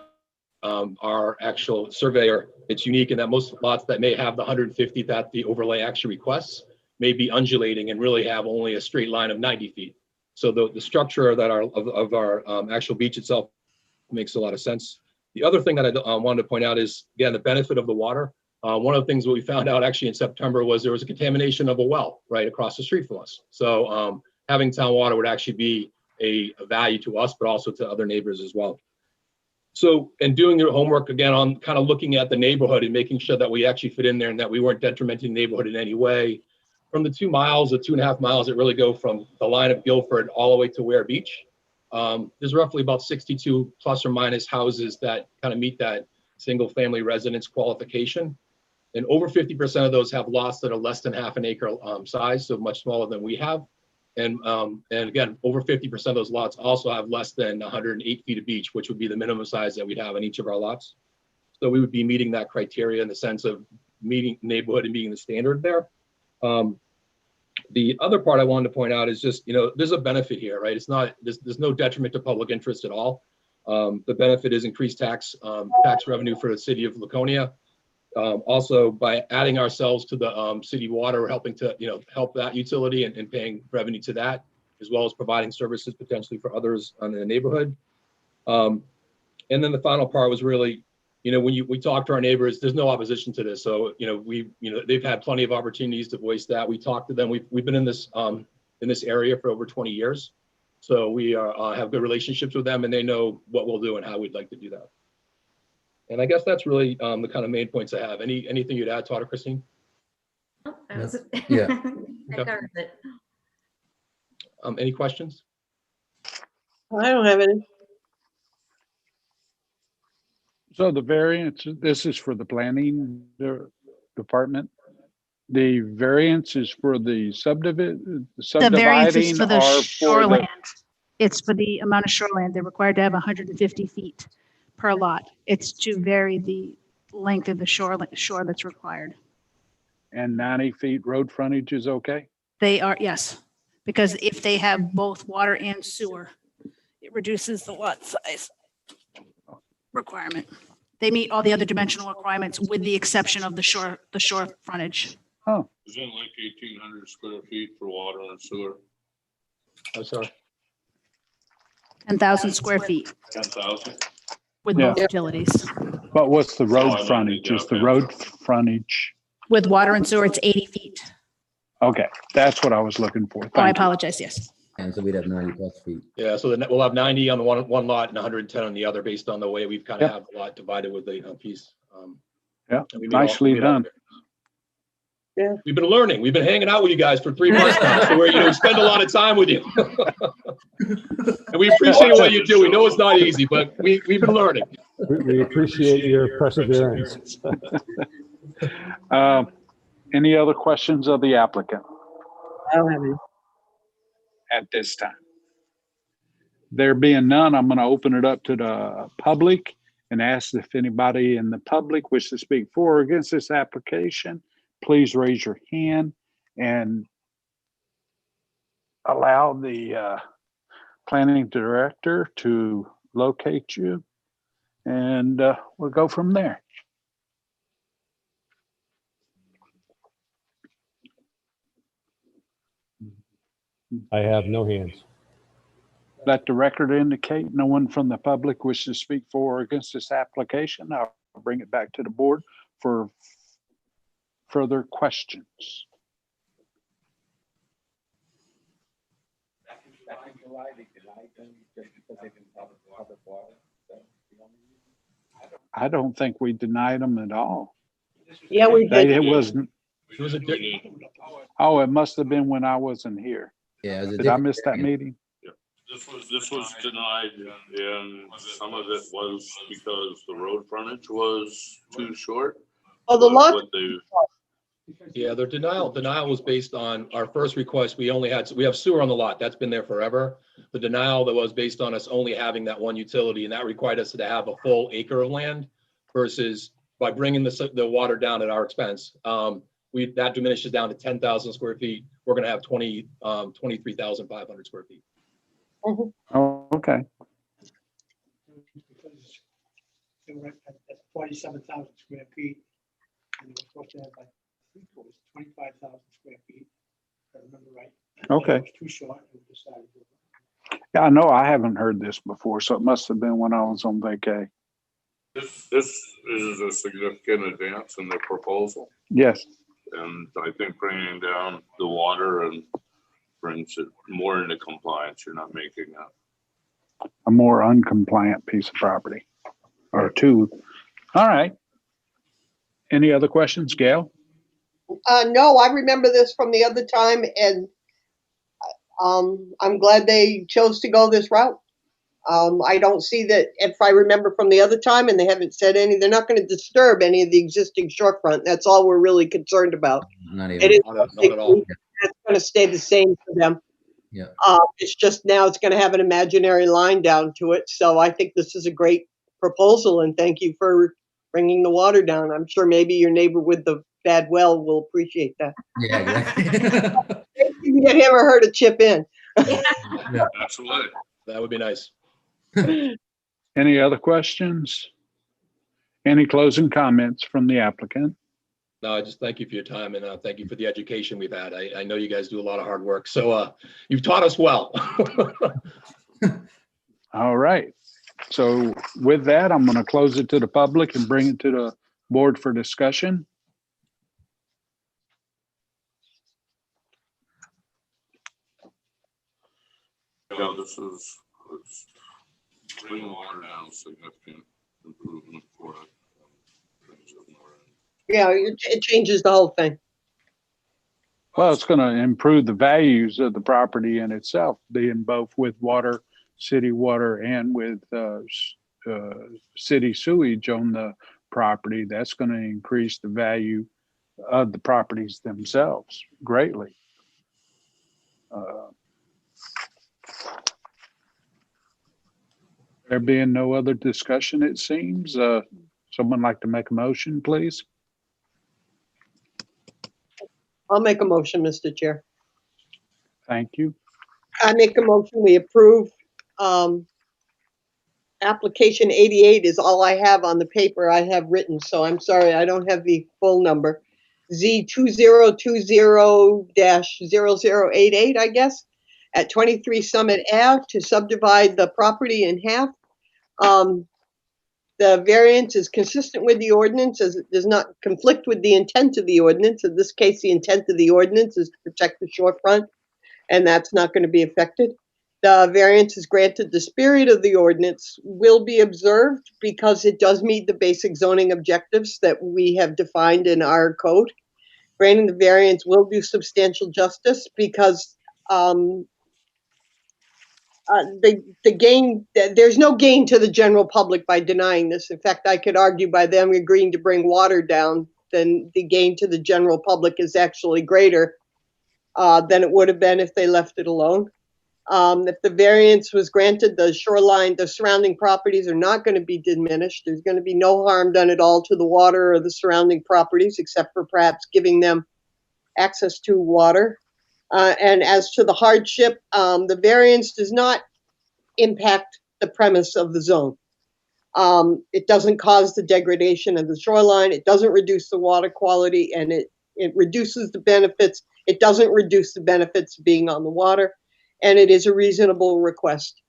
our actual surveyor, it's unique in that most lots that may have the 150 that the overlay actually requests may be undulating and really have only a straight line of 90 feet. So the structure that of our actual beach itself makes a lot of sense. The other thing that I wanted to point out is, again, the benefit of the water. One of the things that we found out actually in September was there was a contamination of a well right across the street from us. So having town water would actually be a value to us, but also to other neighbors as well. So, and doing your homework again on kind of looking at the neighborhood and making sure that we actually fit in there and that we weren't detrimenting the neighborhood in any way. From the 2 miles or 2.5 miles that really go from the line of Guilford all the way to Ware Beach, there's roughly about 62 plus or minus houses that kind of meet that single family residence qualification. And over 50% of those have lots that are less than half an acre size, so much smaller than we have. And again, over 50% of those lots also have less than 108 feet of beach, which would be the minimum size that we'd have on each of our lots. So we would be meeting that criteria in the sense of meeting neighborhood and meeting the standard there. The other part I wanted to point out is just, there's a benefit here, right? It's not, there's no detriment to public interest at all. The benefit is increased tax revenue for the city of Laconia. Also, by adding ourselves to the city water, we're helping to, help that utility and paying revenue to that, as well as providing services potentially for others in the neighborhood. And then the final part was really, when we talk to our neighbors, there's no opposition to this. So, they've had plenty of opportunities to voice that. We talked to them. We've been in this area for over 20 years. So we have good relationships with them, and they know what we'll do and how we'd like to do that. And I guess that's really the kind of main points I have. Anything you'd add, Todd or Christine? Oh, that was Yeah. I covered it. Any questions? I don't have any. So the variance, this is for the planning department. The variance is for the subdivision. The variance is Subdividing for the or shoreland. It's for the amount of shoreland. They're required to have 150 feet per lot. It's to vary the length of the shore that's required. And 90 feet road frontage is okay? They are, yes, because if they have both water and sewer, it reduces the lot size requirement. They meet all the other dimensional requirements with the exception of the shore frontage. Oh, Isn't it like 1,800 square feet for water and sewer? I'm sorry. 10,000 square feet 10,000? with Yeah. both utilities. but what's the Oh, I road meant frontage? the Is the road frontage? With water and sewer, it's 80 feet. Okay, that's what I was looking for. Oh, I Thank you. apologize, yes. And so we'd have 90 plus feet. Yeah, so then we'll have 90 on the one lot and 110 on the other, based on the way we've kind of Yep. have the lot divided with the piece. Yeah, and we made all- nicely we made all- done. Yeah. We've been learning. We've been hanging out with you guys for 3 months now, so we spend a lot of time with you. And we appreciate what you do. We know it's not easy, but we've been learning. We appreciate your perseverance. Any other questions of the applicant I don't have any. at this time? There being none, I'm going to open it up to the public and ask if anybody in the public wishes to speak for or against this application. Please raise your hand and allow the planning director to locate you, and we'll go from there. I have no hands. Let the record indicate no one from the public wishes to speak for or against this application. I'll bring it back to the board for further questions. I don't think we denied them at all. Yeah, we did. It wasn't, It was a di- oh, it must have been when I wasn't here. Yeah. It was a Did I different miss that variance. meeting? This was denied, and some of it was because the road frontage was too short. Oh, the lot, What they, Yeah, their denial was based on our first request. We have sewer on the lot. That's been there forever. The denial that was based on us only having that one utility, and that required us to have a full acre of land versus by bringing the water down at our expense. That diminishes down to 10,000 square feet. We're gonna have 23,500 square feet. Oh, okay. Because they were at 47,000 square feet. And they were supposed to have like, I think it was 25,000 square feet, if I remember right. Okay. It was too short, and we decided to. Yeah, I know I haven't heard this before, so it must have been when I was on vacay. this is a significant advance in the proposal. Yes. And I think bringing down the water and brings it more into compliance. You're not making A more uncompliant piece of property or two. All right. Any other questions, Gail? no, I remember this from the other time, and I'm glad they chose to go this route. I don't see that, if I remember from the other time, and they haven't said they're not going to disturb any of the existing shorefront. That's all we're really concerned about. Not It even. is Not at all. That's going to stay the same for them. Yeah. It's just now it's going to have an imaginary line down to it. So I think this is a great proposal, and thank you for bringing the water down. I'm sure maybe your neighbor with the bad well will appreciate that. Yeah, exactly. You can get him or her to chip in. Yeah. absolutely. That would be nice. Any other questions? Any closing comments from the applicant? No, I just thank you for your time and thank you for the education we've had. I know you guys do a lot of hard work, so you've taught us well. All right. So with that, I'm going to close it to the public and bring it to the board for discussion. Yeah, this is bringing water down, significant improvement for it. Yeah, it changes the whole thing. Well, it's going to improve the values of the property in itself, being both with water, city water, and with city sewage on the property. That's going to increase the value of the properties themselves greatly. There being no other discussion, it seems. Someone like to make a motion, please? I'll make a motion, Mr. Chair. Thank you. I make a motion, we approve. Application 88 is all I have on the paper I have written, so I'm sorry, I don't have the full number. Z2020-0088, I guess, at 23 Summit Ave to subdivide the property in half. The variance is consistent with the ordinance as it does not conflict with the intent of the ordinance. In this case, the intent of the ordinance is to protect the shorefront, and that's not going to be affected. The variance is granted. The spirit of the ordinance will be observed because it does meet the basic zoning objectives that we have defined in our code. Granting the variance will do substantial justice because there's no gain to the general public by denying this. In fact, I could argue by them agreeing to bring water down, then the gain to the general public is actually greater than it would have been if they left it alone. If the variance was granted, the shoreline, the surrounding properties are not going to be diminished. There's going to be no harm done at all to the water or the surrounding properties, except for perhaps giving them access to water. And as to the hardship, the variance does not impact the premise of the zone. It doesn't cause the degradation of the shoreline. It doesn't reduce the water quality, and it reduces the benefits. It doesn't reduce the benefits of being on the water, and it is a reasonable request.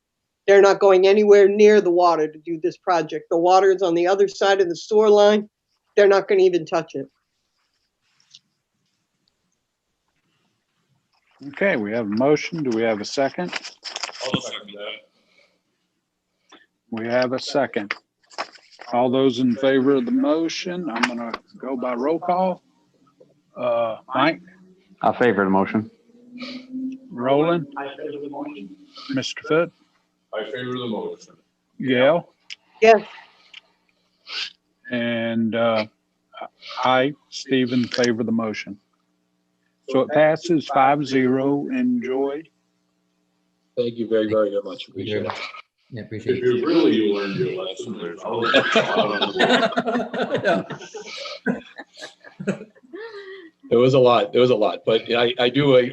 They're not going anywhere near the water to do this project. The water is on the other side of the sewer line. They're not going to even touch it. Okay, we have a motion. Do we have a second? I'll second that. We have a second. All those in favor of the motion, I'm going to go by roll call. Mike? I favor the motion. Roland? I favor the motion. Mr. Foote, I favor the motion. Gail, Yes, and I, Stephen, favor the motion. So it passes 5-0. Enjoy. Thank you very, very much. Thank you very Appreciate it. much. Yeah, appreciate If it. you really learned your lesson, there's always a spot on the board. It was a lot. It was a lot, but I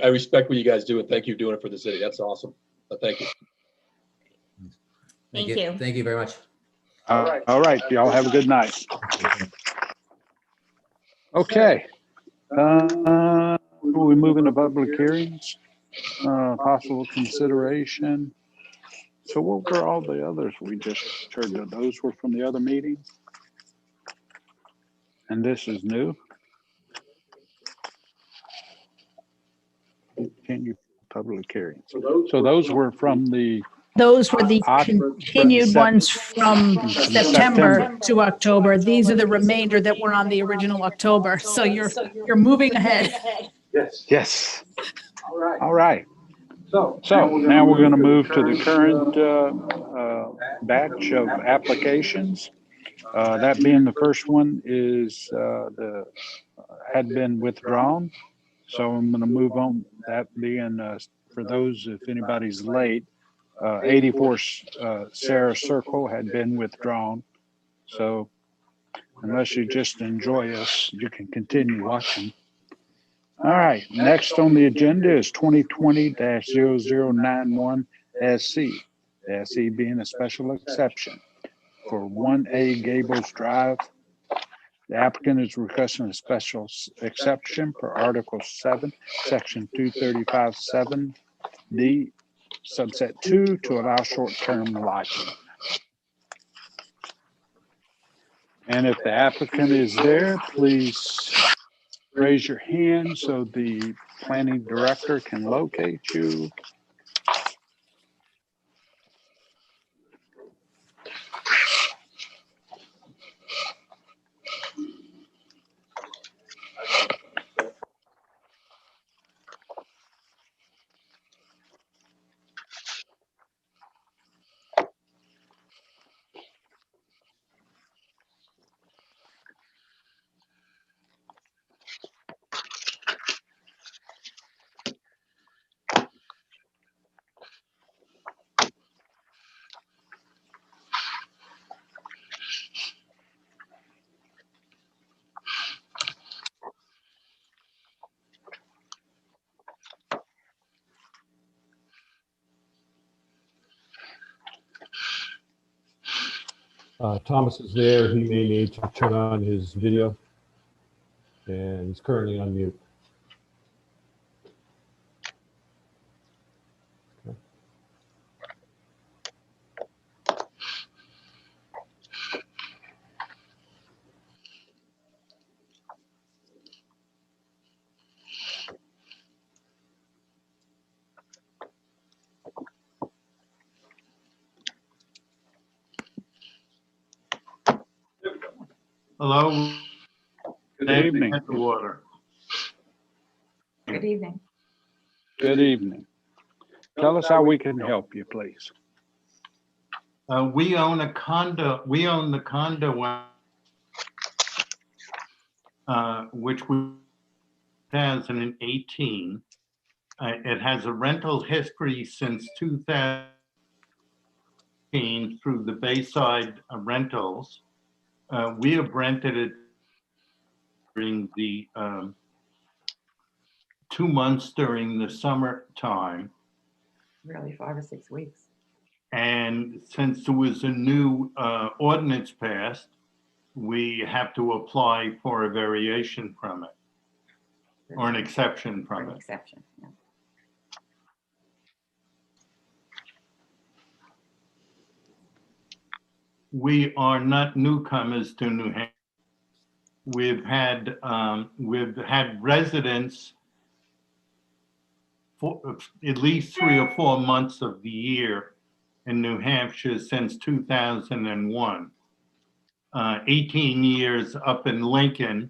respect what you guys do and thank you for doing it for the city. That's awesome. Thank you. Thank you. Thank you very much. All right. Y'all have a good night. Okay. We move into public hearings, possible consideration. So what were all the others we just heard? Those were from the other meeting? And this is new? Can you public hearings? So those were from the, Those were the October, continued Sep- ones from September. September to October. These are the remainder that were on the original October. So you're moving ahead. yes. All right. So now we're going to move to the current batch of applications. That being the first one is had been withdrawn. So I'm going to move on. That being for those, if anybody's late, 84 Sarah Circle had been withdrawn. So unless you just enjoy us, you can continue watching. All right, next on the agenda is 2020-0091 SC. The SC being a special exception for 1A Gables Drive. The applicant is requesting a special exception for Article 7, Section 235-7D, subset 2, to allow short-term lodging. And if the applicant is there, please raise your hand so the planning director can locate you. Thomas is there. He may need to turn on his video, and he's currently on mute. Hello. Good evening. Water. Good evening. Good evening. Tell us how we can help you, please. We own a condo. We own the condo, which was 2018. It has a rental history since 2018 through the Bayside Rentals. We have rented it during the 2 months during the summertime. Really 5 or 6 weeks. And since there was a new ordinance passed, we have to apply for a variation from it or an exception from it. Exception, yeah. We are not newcomers to New Hampshire. We've had residents for at least 3 or 4 months of the year in New Hampshire since 2001. 18 years up in Lincoln,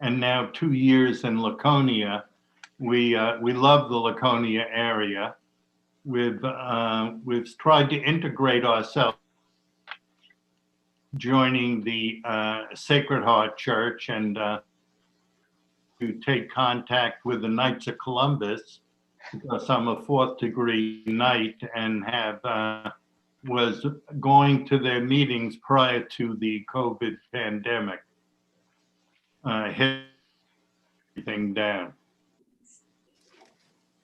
and now 2 years in Laconia. We love the Laconia area. we've tried to integrate ourselves, joining the Sacred Heart Church and to take contact with the Knights of Columbus, because I'm a 4th degree knight and was going to their meetings prior to the COVID pandemic. Hit everything down.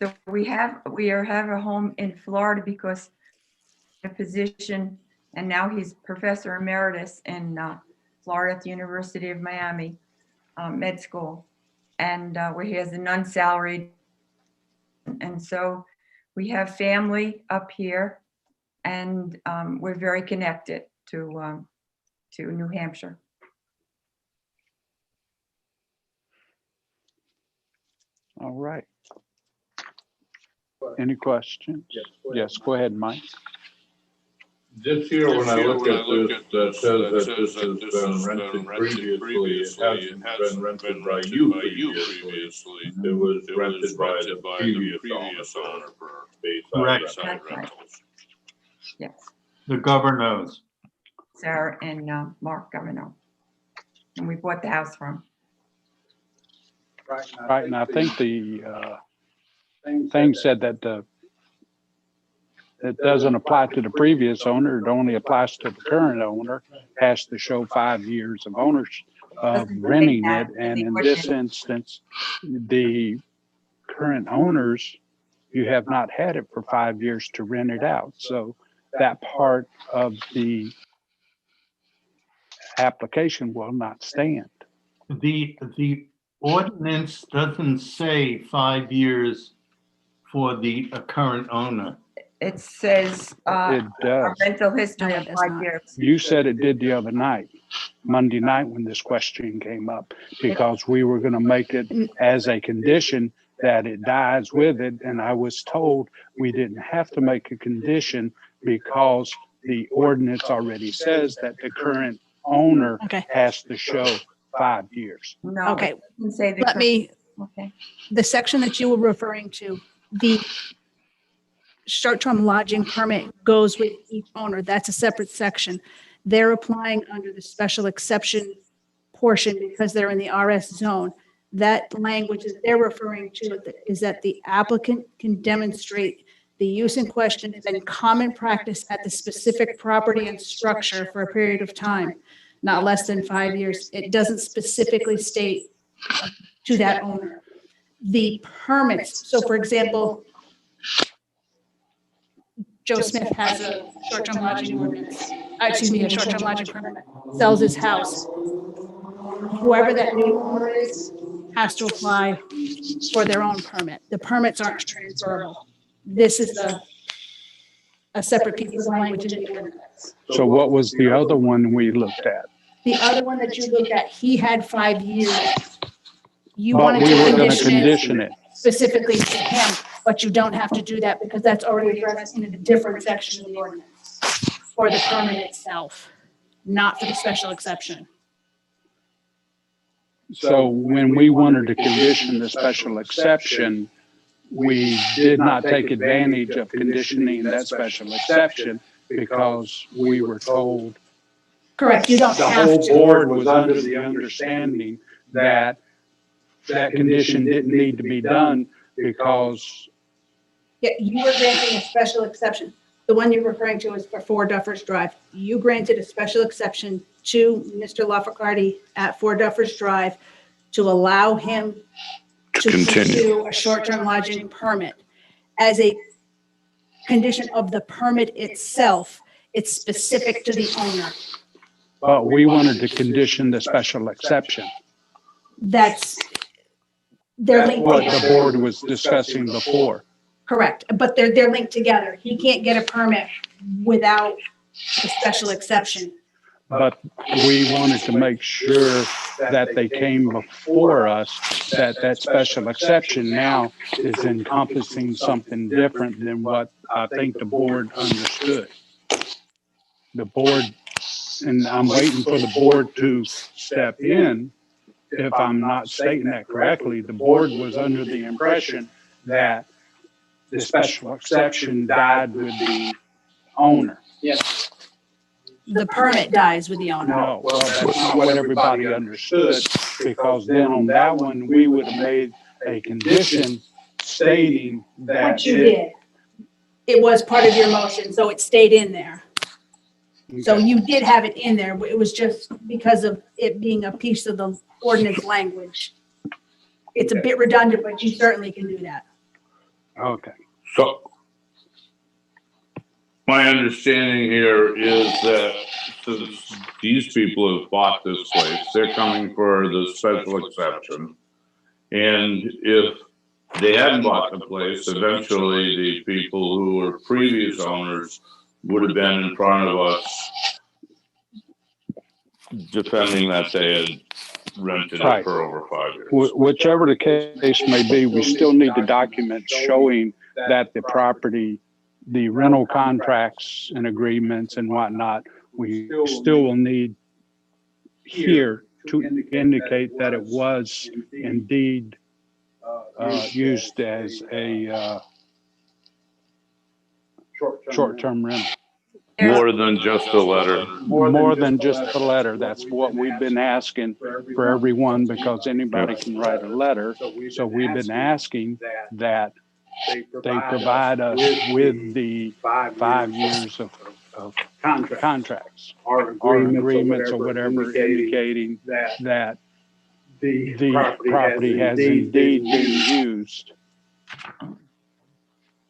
So we have a home in Florida because a position, and now he's professor emeritus in Florida at the University of Miami med school, and where he has an unsalaried, and so we have family up here, and we're very connected to New Hampshire. All right. Any questions? Yes, go ahead, Mike. This year, when I look at this, that says that this has been rented previously, it hasn't been rented by you previously. It was rented by the previous owner for Correct. Bayside Rentals. Yes, The governor knows. Sarah and Mark Governor, and we bought the house from. Right, and I think the thing said that it doesn't apply to the previous owner, it only applies to the current owner, has to show 5 years of ownership of renting it, and in this instance, the current owners, you have not had it for 5 years to rent it out, so that part of the application will not stand. The ordinance doesn't say 5 years for the current owner. It says It a does. rental history No, of it does 5 not. years. You said it did the other night, Monday night, when this question came up, because we were gonna make it as a condition that it dies with it, and I was told we didn't have to make a condition because the ordinance already says that the current owner Okay. has to show 5 years. No, Okay. it doesn't say the Let me, Okay. the section that you were referring to, the short-term lodging permit goes with each owner. That's a separate section. They're applying under the special exception portion because they're in the RS zone. That language that they're referring to is that the applicant can demonstrate the use in question has been common practice at the specific property and structure for a period of time, not less than 5 years. It doesn't specifically state to that owner. The permits, so for example, Joe Smith has a short-term lodging ordinance, a short-term lodging permit, sells his house. Whoever that new owner is has to apply for their own permit. The permits aren't transferable. This is a separate piece of language in the ordinance. So what was the other one we looked at? The other one that you looked at, he had 5 years. You But wanted we to were gonna condition condition it it. specifically to him, but you don't have to do that because that's already addressed in a different section of the ordinance for the permit itself, not for the special exception. So when we wanted to condition the special exception, we did not take advantage of conditioning that special exception because we were told Correct, you don't the have whole to. board was under the understanding that that condition didn't need to be done because Yeah, you were granting a special exception. The one you're referring to is for 4 Duffers Drive. You granted a special exception to Mr. LaFricardi at 4 Duffers Drive to allow him to pursue a short-term lodging permit. As a condition of the permit itself, it's specific to the owner. but we wanted to condition the special exception. That's, they're That's linked what the together. board was discussing before. Correct, but they're linked together. He can't get a permit without the special exception. But we wanted to make sure that they came before us, that that special exception now is encompassing something different than what I think the board understood. The board, and I'm waiting for the board to step in. If I'm not stating that correctly, the board was under the impression that the special exception died with the owner. Yes. The permit dies with the owner. No, well, that's not what everybody understood, because then on that one, we would have made a condition stating that. Which you did. It was part of your motion, so it stayed in there. So you did have it in there. It was just because of it being a piece of the ordinance language. It's a bit redundant, but you certainly can do that. Okay. So my understanding here is that since these people have bought this place, they're coming for the special exception. And if they hadn't bought the place, eventually the people who were previous owners would have been in front of us defending that they had rented it for over 5 years. Whichever the case may be, we still need the documents showing that the property, the rental contracts and agreements and whatnot, we still will need here to indicate that it was indeed used as a short-term rental. More than just a letter. More than just the letter. That's what we've been asking for everyone, because anybody can write a letter. So we've been asking that they provide us with the 5 years of contracts or agreements or whatever indicating that the property has indeed been used.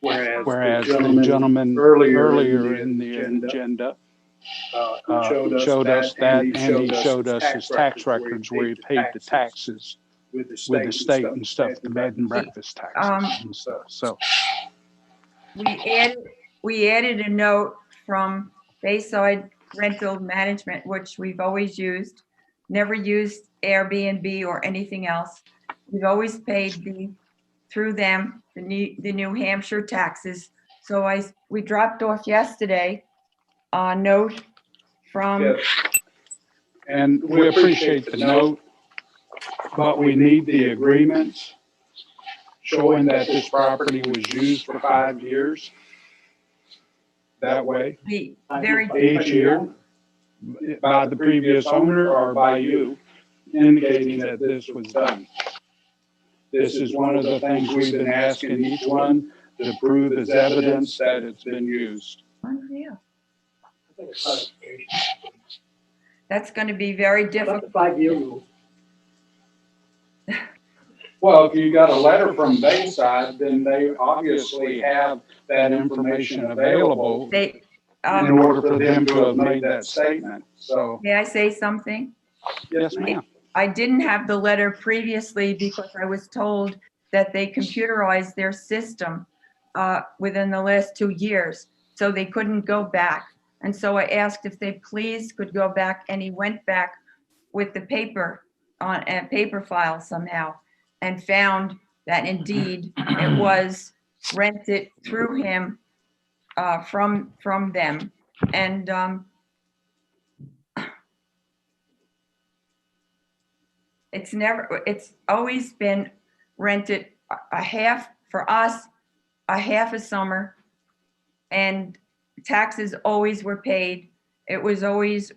Whereas the gentleman earlier in the agenda showed us that, and he showed us his tax records where he paid the taxes with the state and stuff, the bed and breakfast taxes and stuff. So we added a note from Bayside Rental Management, which we've always used, never used Airbnb or anything else. We've always paid through them the New Hampshire taxes. So we dropped off yesterday a note from. yes. And we appreciate the note, but we need the agreements showing that this property was used for 5 years. That way, each year, by the previous owner or by you, indicating that this was done. This is one of the things we've been asking each one to prove as evidence that it's been used. Yeah. That's going to be very difficult. 5-year rule. Well, if you got a letter from Bayside, then they obviously have that information available in order for them to have made that statement. So, May I say something? yes, ma'am. I didn't have the letter previously because I was told that they computerized their system within the last 2 years, so they couldn't go back. And so I asked if they please could go back, and he went back with the paper on a paper file somehow and found that indeed it was rented through him from them. And it's always been rented a half for us, a half a summer, and taxes always were paid. It was always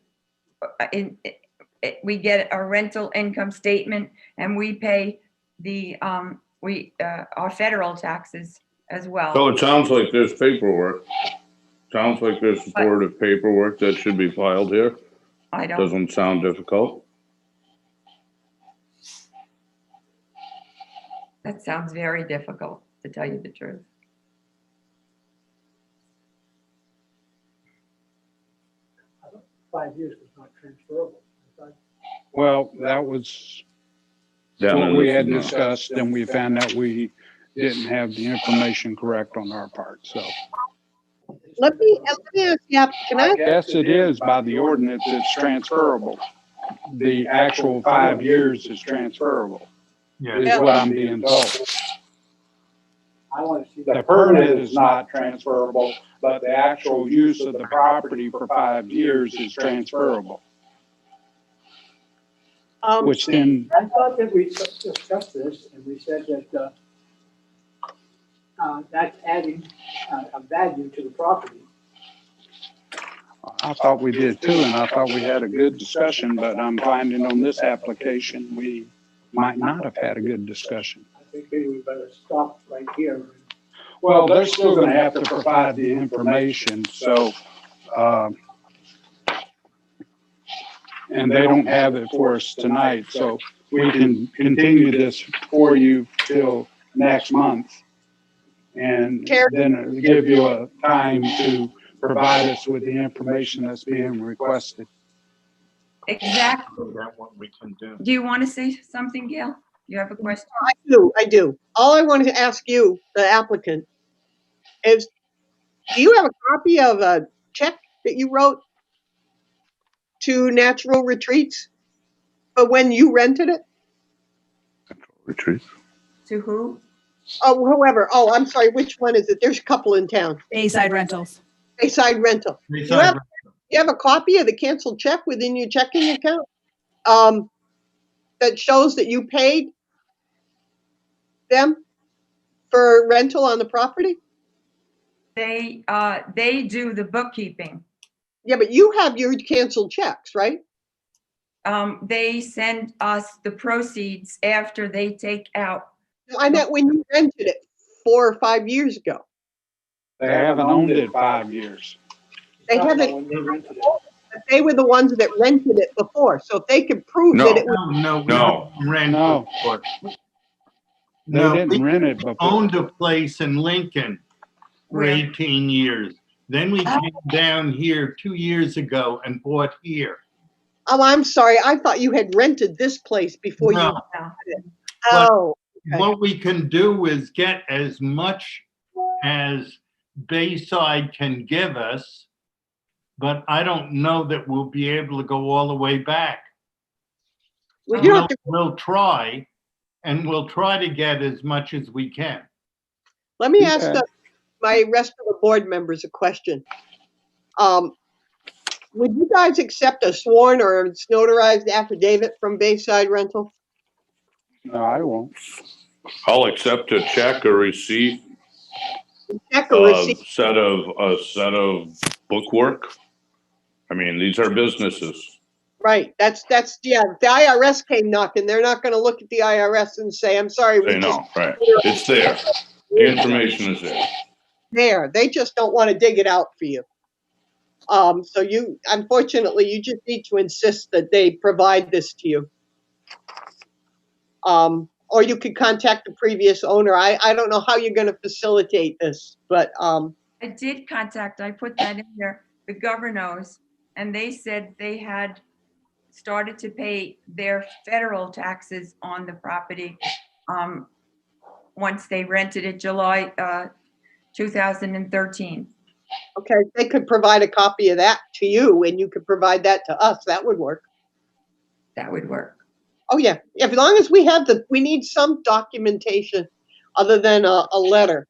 we get a rental income statement, and we pay our federal taxes as well. So it sounds like there's paperwork. Sounds like there's supportive paperwork that should be filed here. I don't. Doesn't sound difficult. That sounds very difficult, to tell you the truth. I don't- 5 years was not transferable. Well, that was what we had discussed, and we found out we didn't have the information correct on our part, so. Let me ask the applicant. Yes, it is by the ordinance, it's transferable. The actual 5 years is transferable, is what I'm being told. I want to see The permit is not transferable, but the actual use of the property for 5 years is transferable, which then, I thought that we discussed this, and we said that that's adding a value to the property. I thought we did too, and I thought we had a good discussion, but I'm finding on this application, we might not have had a good discussion. I think maybe we better stop right here. Well, they're still gonna have to provide the information, so, and they don't have it for us tonight, so we can continue this for you till next month. And then it'll give you a time to provide us with the information that's being requested. Exactly. That what we can do. Do you want to say something, Gail? You have a question? I do. All I wanted to ask you, the applicant, is do you have a copy of a check that you wrote to Natural Retreats for when you rented it? Retreat. To who? Oh, whoever. Oh, I'm sorry. Which one is it? There's a couple in town. Bayside Rentals. Bayside Rental. You have a copy of the canceled check within your checking account that shows that you paid them for rental on the property? They do the bookkeeping. Yeah, but you have your canceled checks, right? They send us the proceeds after they take out. I meant when you rented it 4 or 5 years ago. They haven't owned it 5 years. They haven't, but they were the ones that rented it before. So if they could prove that it was. No. They didn't rent it before. Owned a place in Lincoln for 18 years. Then we came down here 2 years ago and bought here. Oh, I'm sorry. I thought you had rented this place before you. No. It. Oh. Okay. What we can do is get as much as Bayside can give us, but I don't know that we'll be able to go all the way back. Well, we'll try, and we'll try to get as much as we can. Let me ask my rest of the board members a question. Would you guys accept a sworn or notarized affidavit from Bayside Rental? No, I won't. I'll accept a check or receipt. Check or receipt. A set of bookwork. I mean, these are businesses. Right. That's yeah. If the IRS came knocking, they're not going to look at the IRS and say, "I'm sorry." They know, right? It's there. The information is there. There. They just don't want to dig it out for you. So you, unfortunately, you just need to insist that they provide this to you. Or you could contact the previous owner. I don't know how you're going to facilitate this, but I did contact, I put that in there, the governors, and they said they had started to pay their federal taxes on the property once they rented it July 2013. Okay, they could provide a copy of that to you and you could provide that to us. That would work. That would work. Oh, yeah. As long as we have we need some documentation other than a letter.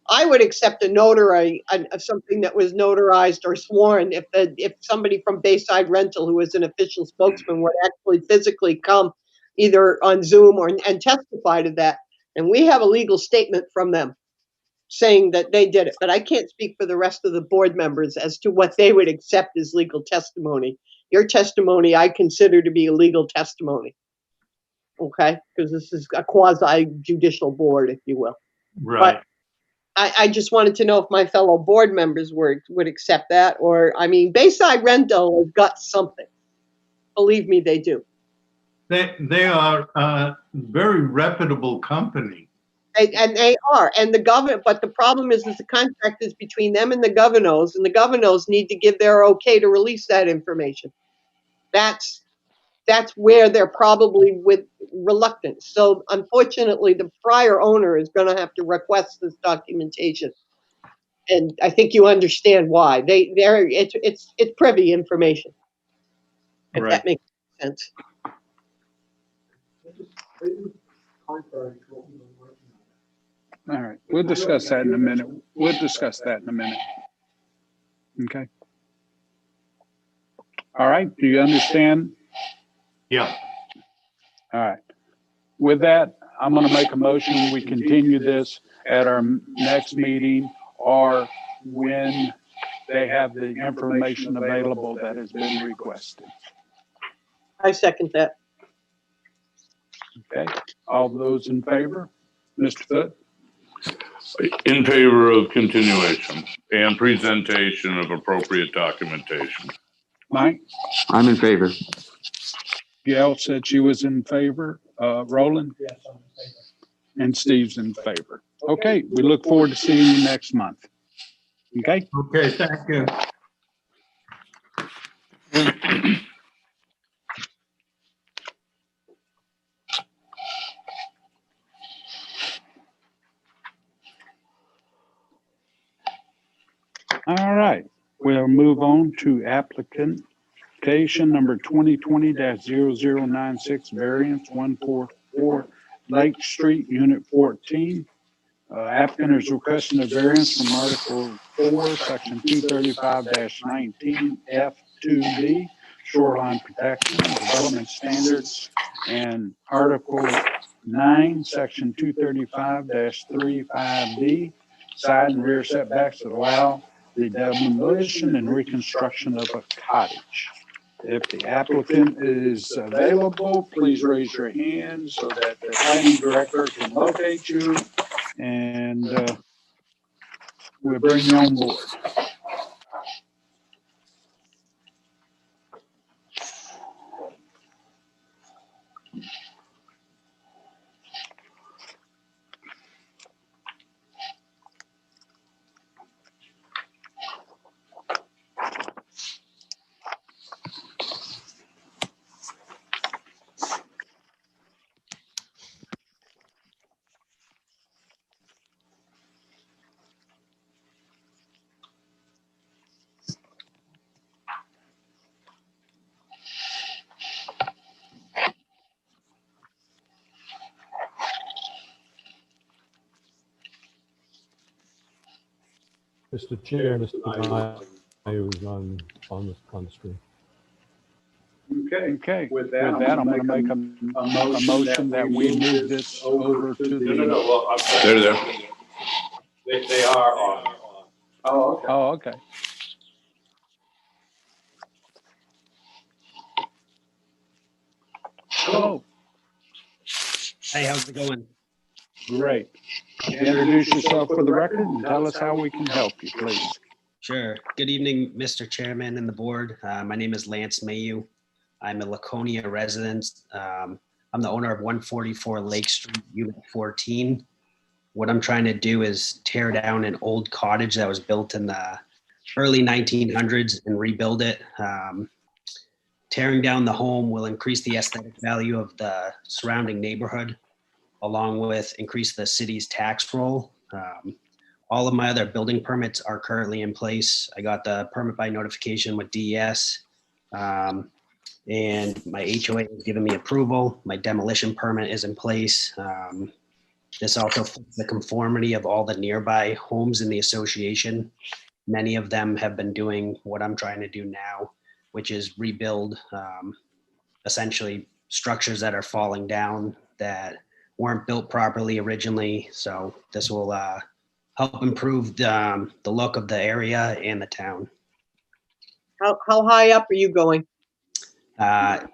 I would accept a notary, something that was notarized or sworn if somebody from Bayside Rental, who is an official spokesman, would actually physically come either on Zoom and testify to that. And we have a legal statement from them saying that they did it. But I can't speak for the rest of the board members as to what they would accept as legal testimony. Your testimony I consider to be a legal testimony. Okay, because this is a quasi-judicial board, if you will. Right. But I just wanted to know if my fellow board members would accept that, or, I mean, Bayside Rental has got something. Believe me, they do. They are a very reputable company. And they are, and the government, but the problem is the contract is between them and the governors need to give their okay to release that information. That's where they're probably with reluctance. So unfortunately, the prior owner is going to have to request this documentation. And I think you understand why. It's privy information. If that makes sense. All right, we'll discuss that in a minute. Okay. All right, do you understand? Yeah. All right. With that, I'm going to make a motion. We continue this at our next meeting or when they have the information available that has been requested. I second that. Okay, all those in favor? Mr. Foote? In favor of continuation and presentation of appropriate documentation. Mike? I'm in favor. Gail said she was in favor. Roland? Yes, I'm in favor. And Steve's in favor. Okay, we look forward to seeing you next month. Okay? Okay, thank you. All right, we'll move on to application number 2020-0096, variance 144 Lake Street, Unit 14. Applicant is requesting a variance from Article 4, Section 235-19 F2B, shoreline protection, development standards, and Article 9, Section 235-35D, side and rear setbacks that allow the demolition and reconstruction of a cottage. If the applicant is available, please raise your hand so that the planning director can locate you and we'll bring you on board. Mr. Chair, Mr. I was on the screen. Okay, with that, I'm going to make a motion that we move this over to the. They're there. They are on. Oh, okay. Oh, okay. Hello. Hey, how's it going? Great. Introduce yourself for the record and tell us how we can help you, please. Sure. Good evening, Mr. Chairman and the board. My name is Lance Mayu. I'm a Laconia resident. I'm the owner of 144 Lake Street, Unit 14. What I'm trying to do is tear down an old cottage that was built in the early 1900s and rebuild it. Tearing down the home will increase the aesthetic value of the surrounding neighborhood, along with increase the city's tax roll. All of my other building permits are currently in place. I got the permit by notification with DES, and my HOA has given me approval. My demolition permit is in place. This also fits the conformity of all the nearby homes in the association. Many of them have been doing what I'm trying to do now, which is rebuild essentially structures that are falling down that weren't built properly originally. So this will help improve the look of the area and the town. How high up are you going?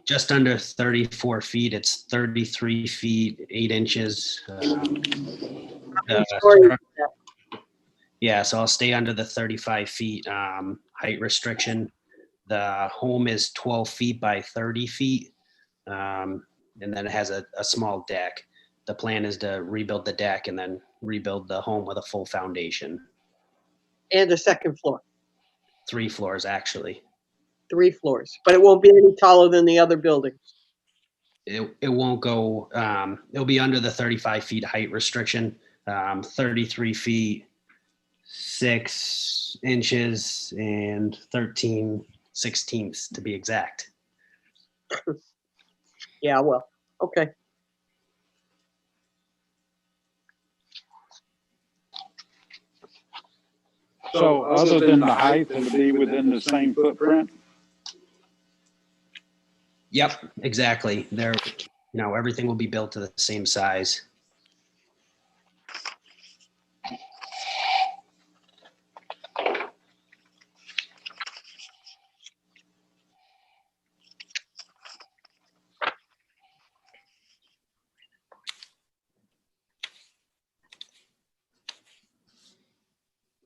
Just under 34 feet. It's 33 feet, 8 inches. Yeah, so I'll stay under the 35 feet height restriction. The home is 12 feet by 30 feet. And then it has a small deck. The plan is to rebuild the deck and then rebuild the home with a full foundation. And a second floor? 3 floors, actually. 3 floors, but it won't be any taller than the other buildings. It won't go, it'll be under the 35 feet height restriction, 33 feet, 6 inches, and 13/16 to be exact. Yeah, well, okay. So other than the height, it'll be within the same footprint? Yep, exactly. Everything will be built to the same size.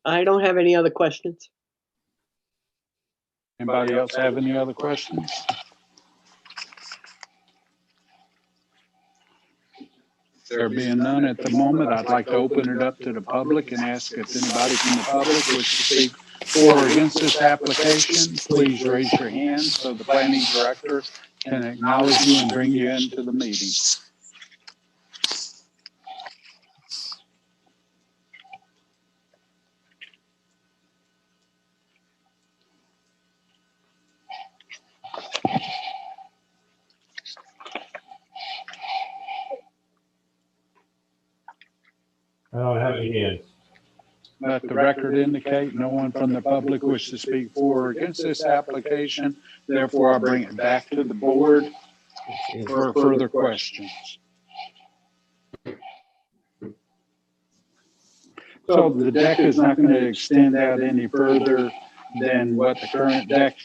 I don't have any other questions. Anybody else have any other questions? There being none at the moment, I'd like to open it up to the public and ask if anybody from the public wishes to speak for or against this application. Please raise your hand so the planning director can acknowledge you and bring you into the meeting. I don't have any hands. Let the record indicate no one from the public wishes to speak for or against this application. Therefore, I bring it back to the board for further questions. So the deck is not going to extend out any further than what the current deck.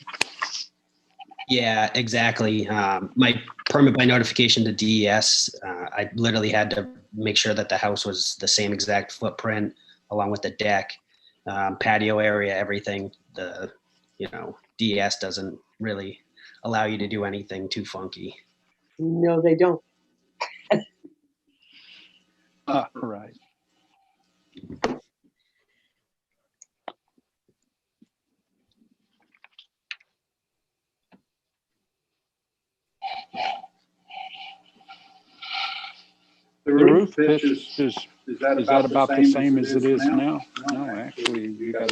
Yeah, exactly. My permit by notification to DES, I literally had to make sure that the house was the same exact footprint along with the deck, patio area, everything. DES doesn't really allow you to do anything too funky. No, they don't. Right. The roof pitch is that about the same as it is now? No, actually, you got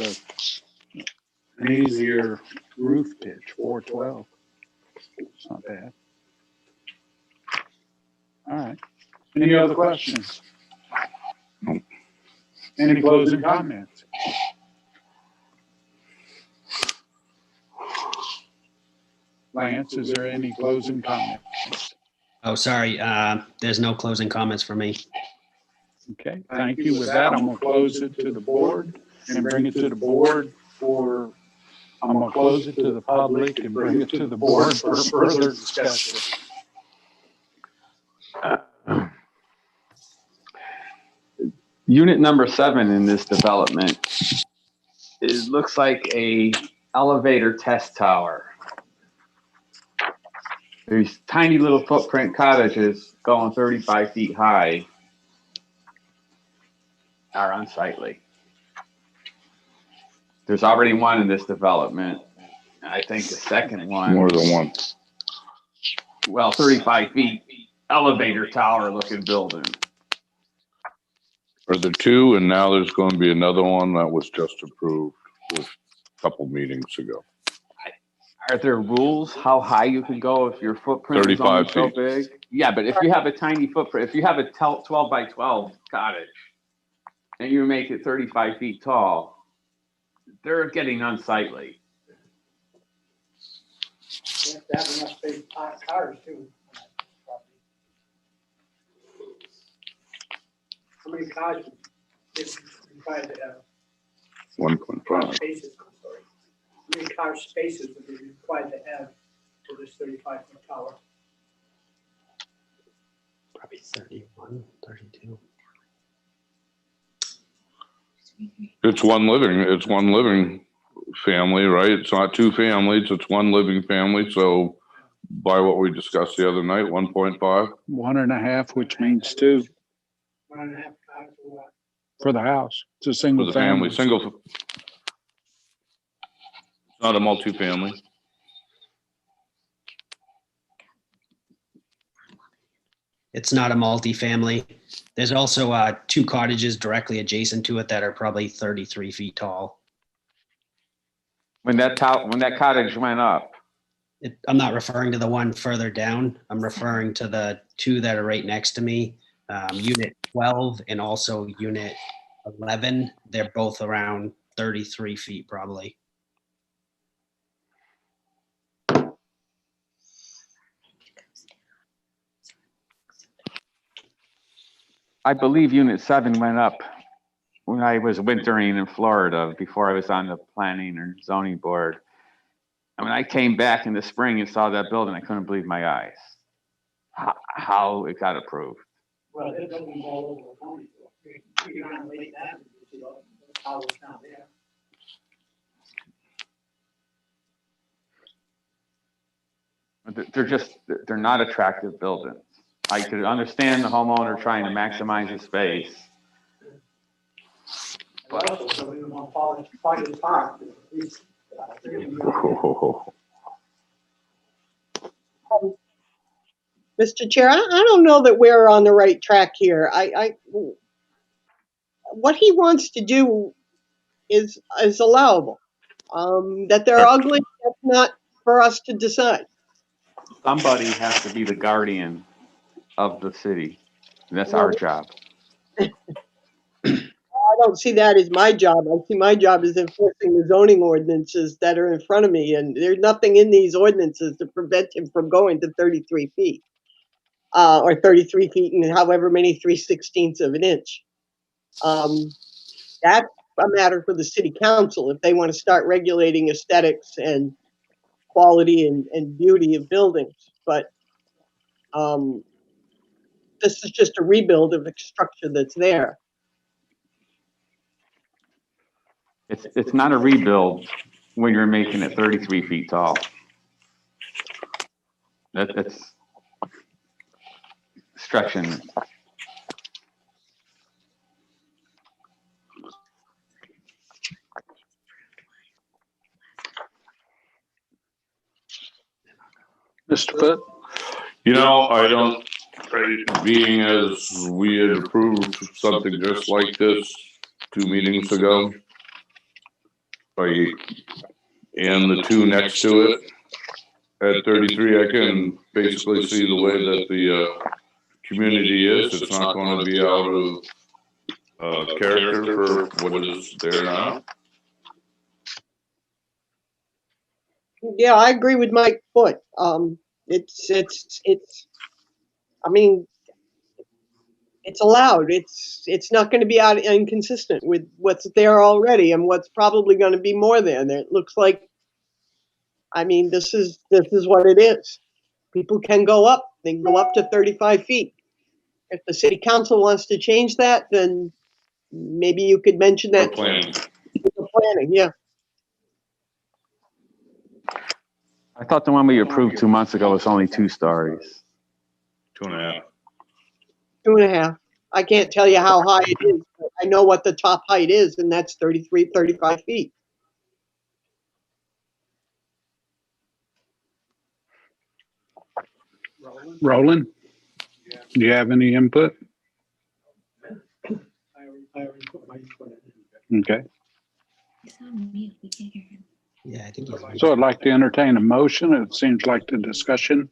an easier roof pitch, 412. It's not bad. All right. Any other questions? Any closing comments? Lance, is there any closing comments? Oh, sorry. There's no closing comments for me. Okay, thank you. With that, I'm going to close it to the board and bring it to the board for, I'm going to close it to the public and bring it to the board for further discussion. Unit number 7 in this development, it looks like a elevator test tower. These tiny little footprint cottages going 35 feet high are unsightly. There's already one in this development. I think the second one. More than one. Well, 35 feet elevator tower looking building. Are there two, and now there's going to be another one that was just approved a couple meetings ago. Are there rules how high you can go if your footprint is only 35 so feet. big? Yeah, but if you have a tiny footprint, if you have a 12 by 12 cottage and you make it 35 feet tall, they're getting unsightly. You have to have enough space to park cars too. How many cars is required to have? 1.5. Spaces, I'm sorry. How many car spaces would be required to have for this 35-foot tower? Probably 31, 32. It's one living family, right? It's not two families, it's one living family. So by what we discussed the other night, 1.5. 1.5, which means 2 1.5 cars or what? for the house. It's a For single the family, family. single. It's not a multifamily. It's not a multifamily. There's also 2 cottages directly adjacent to it that are probably 33 feet tall. When that cottage went up, I'm not referring to the one further down. I'm referring to the 2 that are right next to me. Unit 12 and also unit 11. They're both around 33 feet probably. I believe Unit 7 went up when I was wintering in Florida before I was on the planning or zoning board. And when I came back in the spring and saw that building, I couldn't believe my eyes. How it got approved. Well, it doesn't all over the county. You're not late that. How it's down there. They're not attractive buildings. I could understand the homeowner trying to maximize his space. But also, so we want to follow the park, at least, they're gonna be on Mr. Chair, I don't know that we're on the right track here. What he wants to do is allowable. That they're ugly, that's not for us to decide. Somebody has to be the guardian of the city. And that's our job. I don't see that as my job. I see my job as enforcing the zoning ordinances that are in front of me, and there's nothing in these ordinances to prevent him from going to 33 feet. Or 33 feet and however many 3/16 of an inch. That's a matter for the city council if they want to start regulating aesthetics and quality and beauty of buildings. But this is just a rebuild of the structure that's there. It's not a rebuild when you're making it 33 feet tall. That's stretching it. Mr. Foote? You know, I don't, being as we had approved something just like this 2 meetings ago, and the two next to it at 33, I can basically see the way that the community is. It's not going to be out of character for what is there now. Yeah, I agree with Mike Foote. I mean, it's allowed. It's not going to be out inconsistent with what's there already and what's probably going to be more there. And it looks like, I mean, this is what it is. People can go up. They can go up to 35 feet. If the city council wants to change that, then maybe you could mention that. Planning. Planning, yeah. I thought the one we approved 2 months ago was only 2 stories. 2.5. 2.5. I can't tell you how high it is, but I know what the top height is, and that's 33, 35 feet. Roland? Do you have any input? I already put my input in. Okay. Yeah, I think he's. So I'd like to entertain a motion. It seems like the discussion,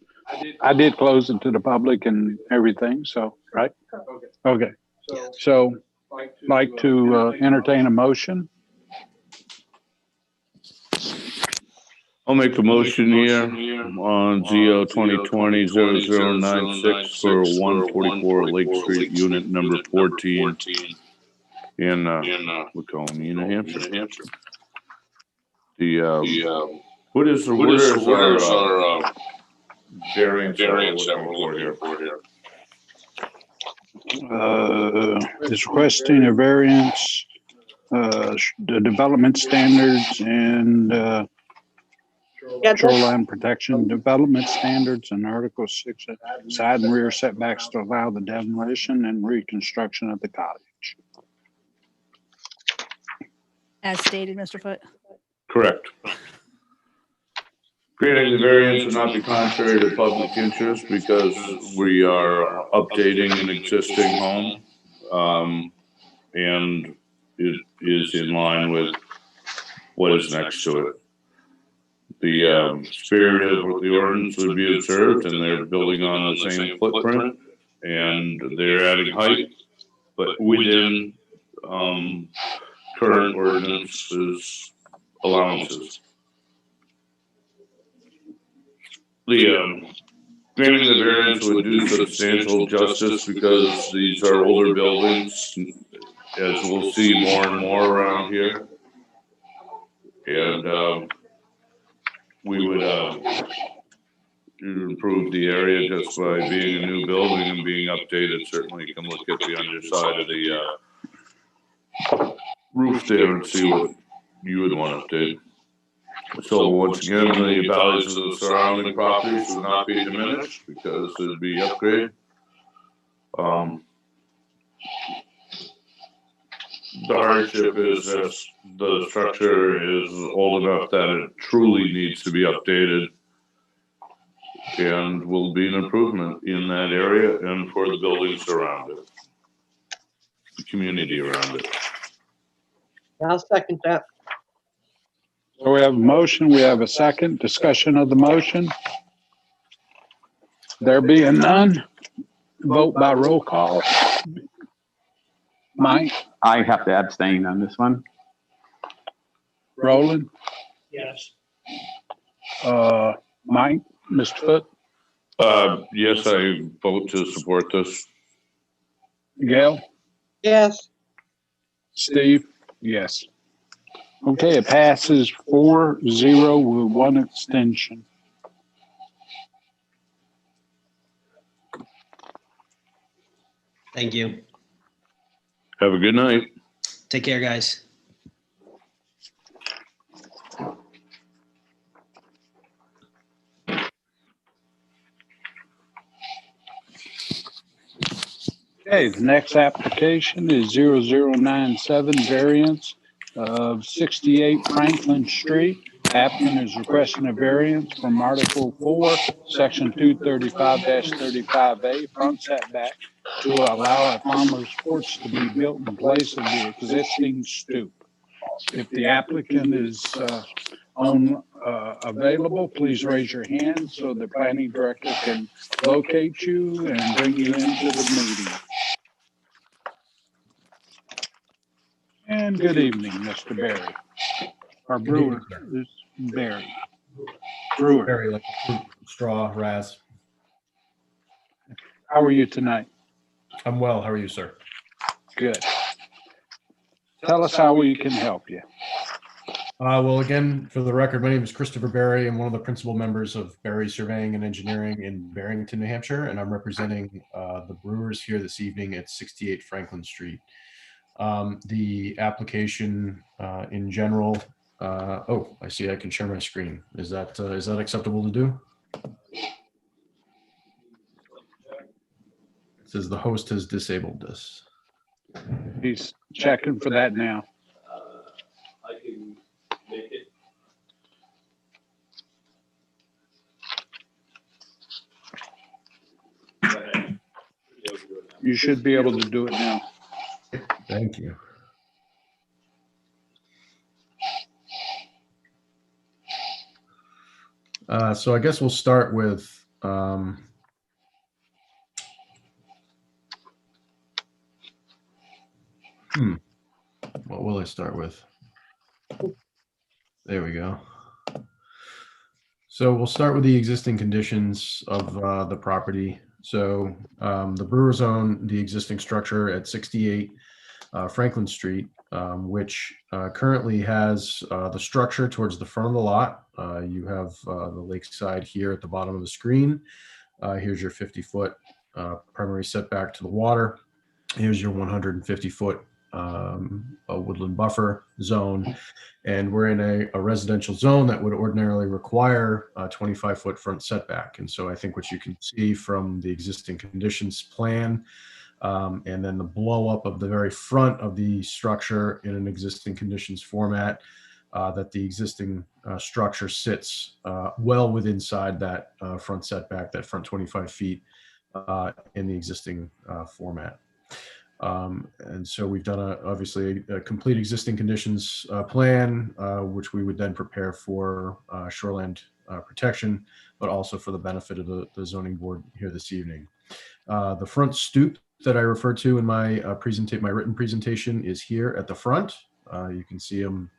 I did close it to the public and everything, so, right? Okay. So like to entertain a motion. I'll make a motion here on ZO 2020-0096 for 144 Lake Street, unit number 14 in Laconia, New Hampshire. What is our variance that we're looking for here? Is requesting a variance, the development standards and shoreline protection development standards and Article 6 side and rear setbacks to allow the demolition and reconstruction of the cottage. As stated, Mr. Foote. Correct. Granting the variance would not be contrary to public interest because we are updating an existing home, and it is in line with what is next to it. The spirit of the ordinance would be observed, and they're building on the same footprint, and they're adding height, but within current ordinance's allowances. Granting the variance would do substantial justice because these are older buildings, as we'll see more and more around here. And we would improve the area just by being a new building and being updated. Certainly you can look at the underside of roof there and see what you would want to do. So once again, the values of the surrounding properties would not be diminished because it'd be upgrade. The hardship is that the structure is old enough that it truly needs to be updated and will be an improvement in that area and for the buildings around it, the community around it. I'll second that. So we have a motion, we have a second discussion of the motion. There being none, vote by roll call. Mike, I have to abstain on this one. Roland, Yes. Mike, Mr. Foot, Yes, I vote to support this. Gail, Yes. Steve, yes. Okay, it passes 4-0 with one extension. Thank you. Have a good night. Take care, guys. Okay, the next application is 0097 variance of 68 Franklin Street. Applicant is requesting a variance from Article 4, Section 235-35A, front setback, to allow a farmer's porch to be built in place of the existing stoop. If the applicant is available, please raise your hand so the planning director can locate you and bring you into the meeting. And good evening, Mr. Barry. Our brewer is Barry. Brewer, Very like fruit, straw, raz. how are you tonight? I'm well. How are you, sir? Good. Tell us how we can help you. Well, again, for the record, my name is Christopher Barry. I'm one of the principal members of Barry Surveying and Engineering in Barrington, New Hampshire, and I'm representing the brewers here this evening at 68 Franklin Street. The application in general, oh, I see I can share my screen. Is that acceptable to do? It says the host has disabled this. He's checking for that now. I can make it. You should be able to do it now. Thank you. So I guess we'll start with what will I start with? There we go. So we'll start with the existing conditions of the property. So the brewers own the existing structure at 68 Franklin Street, which currently has the structure towards the front of the lot. You have the lakeside here at the bottom of the screen. Here's your 50-foot primary setback to the water. Here's your 150-foot woodland buffer zone. And we're in a residential zone that would ordinarily require a 25-foot front setback. And so I think what you can see from the existing conditions plan and then the blow up of the very front of the structure in an existing conditions format, that the existing structure sits well within inside that front setback, that front 25 feet in the existing format. And so we've done obviously a complete existing conditions plan, which we would then prepare for shoreland protection, but also for the benefit of the zoning board here this evening. The front stoop that I referred to in my my written presentation is here at the front. You can see them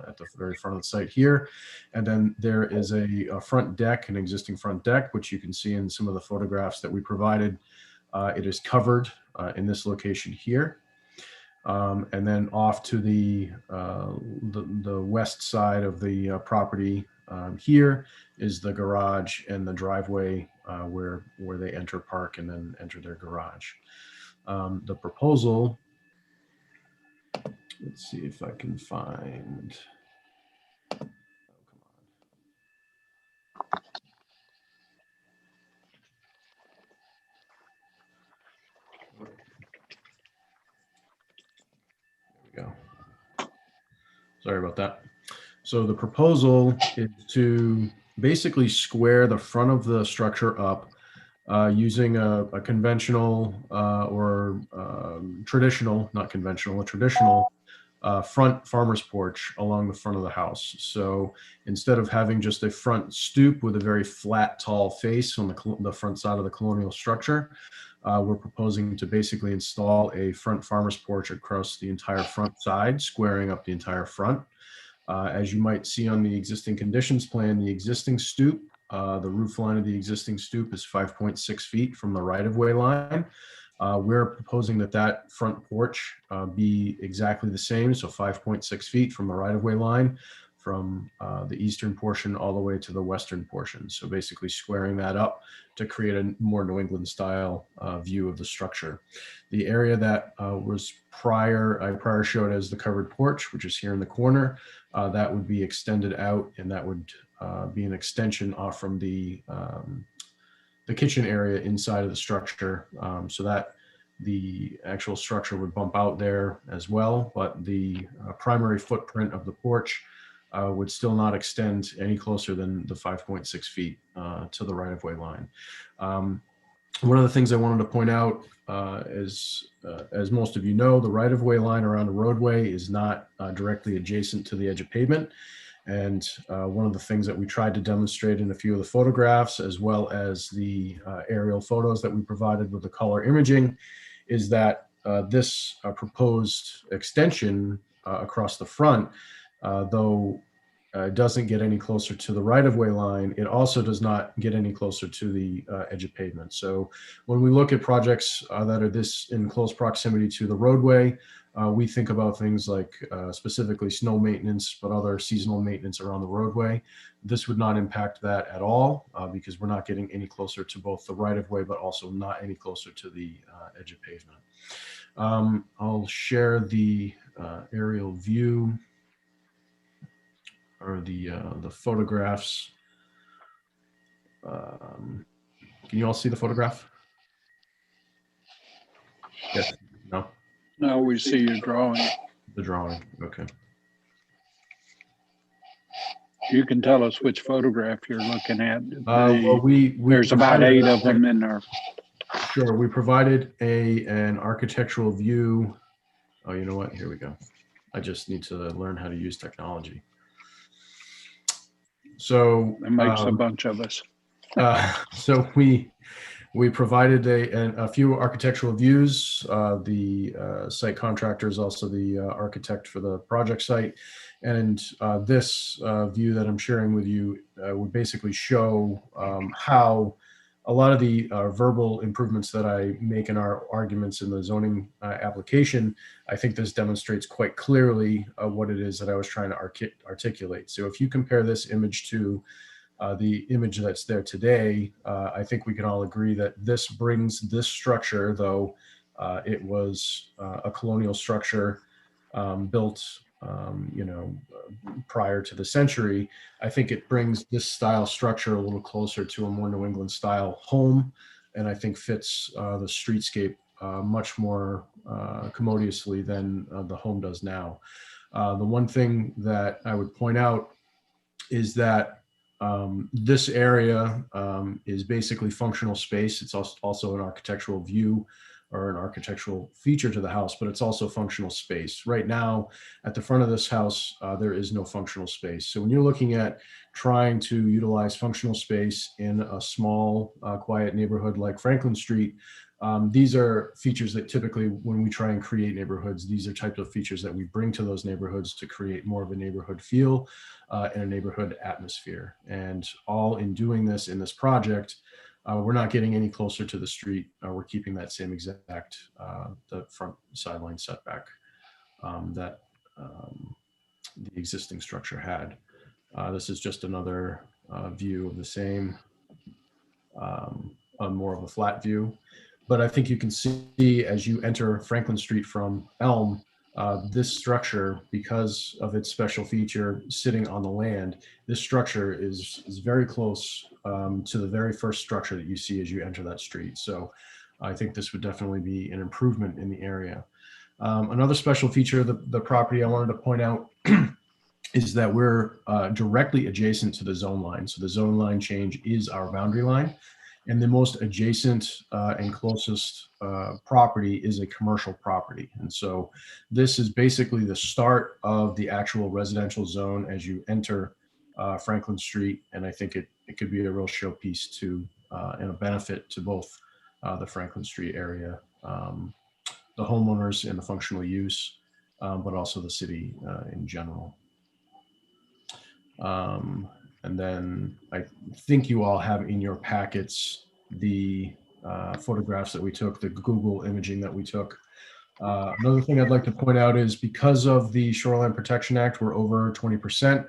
at the very front of the site here. And then there is a front deck, an existing front deck, which you can see in some of the photographs that we provided. It is covered in this location here. And then off to the west side of the property here is the garage and the driveway where they enter, park, and then enter their garage. The proposal let's see if I can find. Oh, come on. There we go. Sorry about that. So the proposal is to basically square the front of the structure up using a conventional or traditional, not conventional, a traditional front farmer's porch along the front of the house. So instead of having just a front stoop with a very flat, tall face on the front side of the colonial structure, we're proposing to basically install a front farmer's porch across the entire front side, squaring up the entire front. As you might see on the existing conditions plan, the existing stoop, the roof line of the existing stoop is 5.6 feet from the right-of-way line. We're proposing that that front porch be exactly the same, so 5.6 feet from the right-of-way line, from the eastern portion all the way to the western portion. So basically squaring that up to create a more New England style view of the structure. The area that was I prior showed as the covered porch, which is here in the corner, that would be extended out, and that would be an extension off from the kitchen area inside of the structure, so that the actual structure would bump out there as well, but the primary footprint of the porch would still not extend any closer than the 5.6 feet to the right-of-way line. One of the things I wanted to point out, as most of you know, the right-of-way line around the roadway is not directly adjacent to the edge of pavement. And one of the things that we tried to demonstrate in a few of the photographs, as well as the aerial photos that we provided with the color imaging, is that this proposed extension across the front, though it doesn't get any closer to the right-of-way line, it also does not get any closer to the edge of pavement. So when we look at projects that are this in close proximity to the roadway, we think about things like specifically snow maintenance, but other seasonal maintenance around the roadway. This would not impact that at all because we're not getting any closer to both the right-of-way, but also not any closer to the edge of pavement. I'll share the aerial view or the photographs. Can you all see the photograph? Yes. No. No, we see your drawing. The drawing. Okay. You can tell us which photograph you're looking at. Well, there's about 8 of them in there. Sure. We provided an architectural view. Oh, you know what? Here we go. I just need to learn how to use technology. So it makes a bunch of us. So we provided a few architectural views. The site contractor is also the architect for the project site. And this view that I'm sharing with you would basically show how a lot of the verbal improvements that I make in our arguments in the zoning application, I think this demonstrates quite clearly what it is that I was trying to articulate. So if you compare this image to the image that's there today, I think we can all agree that this brings this structure, though it was a colonial structure built prior to the century, I think it brings this style structure a little closer to a more New England style home, and I think fits the streetscape much more commodiously than the home does now. The one thing that I would point out is that this area is basically functional space. It's also an architectural view or an architectural feature to the house, but it's also functional space. Right now, at the front of this house, there is no functional space. So when you're looking at trying to utilize functional space in a small, quiet neighborhood like Franklin Street, these are features that typically, when we try and create neighborhoods, these are types of features that we bring to those neighborhoods to create more of a neighborhood feel and a neighborhood atmosphere. And all in doing this in this project, we're not getting any closer to the street. We're keeping that same exact the front sideline setback that the existing structure had. This is just another view of the same, on more of a flat view. But I think you can see as you enter Franklin Street from Elm, This structure, because of its special feature sitting on the land, this structure is very close to the very first structure that you see as you enter that street. So I think this would definitely be an improvement in the area. Another special feature of the property I wanted to point out is that we're directly adjacent to the zone line. So the zone line change is our boundary line. And the most adjacent and closest property is a commercial property. And so this is basically the start of the actual residential zone as you enter Franklin Street. And I think it could be a real showpiece to and a benefit to both the Franklin Street area, the homeowners and the functional use, but also the city in general. And then I think you all have in your packets the photographs that we took, the Google imaging that we took. Another thing I'd like to point out is because of the Shoreline Protection Act, we're over 20%.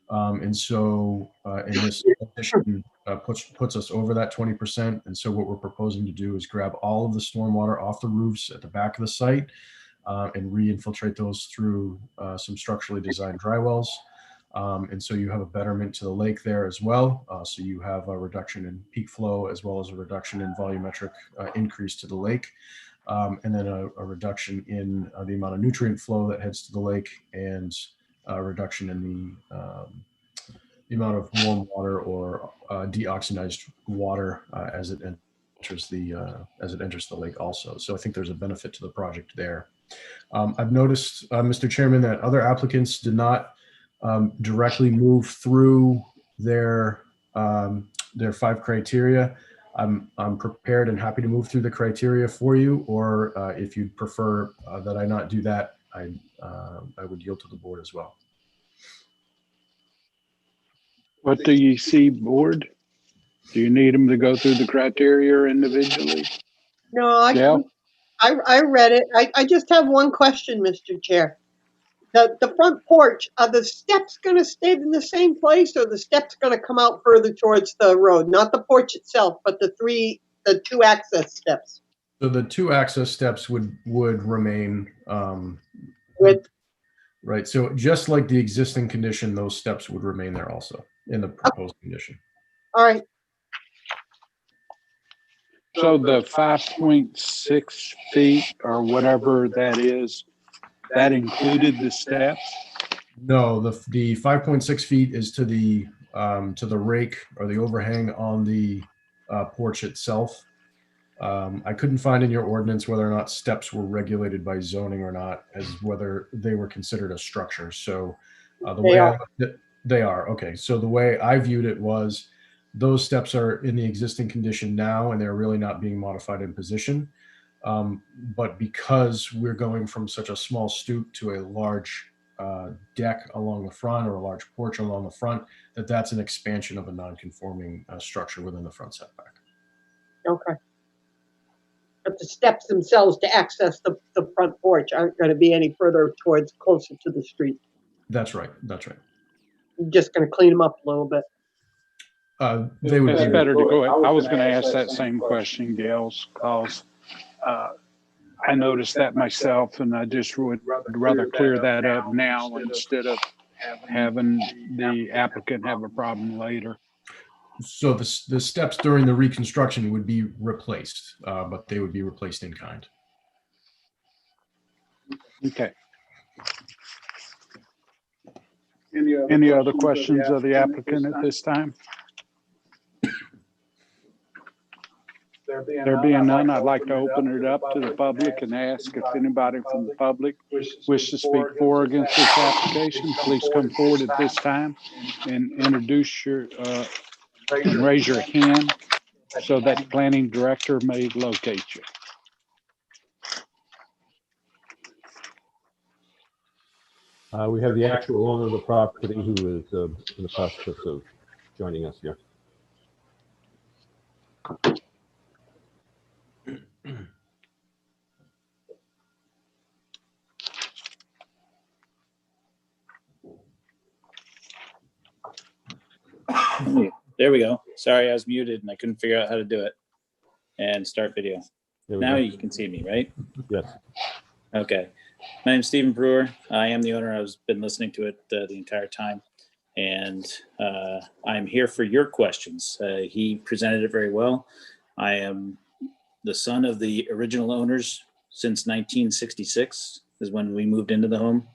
And so in this addition puts us over that 20%. And so what we're proposing to do is grab all of the stormwater off the roofs at the back of the site and re-infiltrate those through some structurally designed dry wells. And so you have a betterment to the lake there as well. So you have a reduction in peak flow as well as a reduction in volumetric increase to the lake. And then a reduction in the amount of nutrient flow that heads to the lake and a reduction in the amount of warm water or deoxygenized water as it enters the lake also. So I think there's a benefit to the project there. I've noticed, Mr. Chairman, that other applicants did not directly move through their 5 criteria. I'm prepared and happy to move through the criteria for you, or if you'd prefer that I not do that, I would yield to the board as well. What do you see, board? Do you need them to go through the criteria individually? No, Yeah. I read it. I just have one question, Mr. Chair. The front porch, are the steps going to stay in the same place, or the steps going to come out further towards the road? Not the porch itself, but the 2 access steps. So the 2 access steps would remain. Right. So just like the existing condition, those steps would remain there also in the proposed condition. All right. So the 5.6 feet or whatever that is, that included the steps? No, the 5.6 feet is to the rake or the overhang on the porch itself. I couldn't find in your ordinance whether or not steps were regulated by zoning or not, as whether they were considered a structure. So they are. Okay. So the way I viewed it was those steps are in the existing condition now, and they're really not being modified in position. But because we're going from such a small stoop to a large deck along the front or a large porch along the front, that's an expansion of a non-conforming structure within the front setback. Okay. But the steps themselves to access the front porch aren't going to be any further closer to the street. That's right. That's right. You're just going to clean them up a little bit. They would It's be better to go. I was going to ask that same question, Gail's, because I noticed that myself, and I just would rather clear that up now instead of having the applicant have a problem later. So the steps during the reconstruction would be replaced, but they would be replaced in kind. Okay. Any other questions of the applicant at this time? There being none, I'd like to open it up to the public and ask if anybody from the public wishes to speak for or against this application. Please come forward at this time and introduce and raise your hand so that the planning director may locate you. We have the actual owner of the property who is in the process of joining us here. There we go. Sorry, I was muted and I couldn't figure out how to do it. And start video. Now you can see me, right? Yes. Okay. My name's Stephen Brewer. I am the owner. I've been listening to it the entire time. And I'm here for your questions. He presented it very well. I am the son of the original owners since 1966 is when we moved into the home.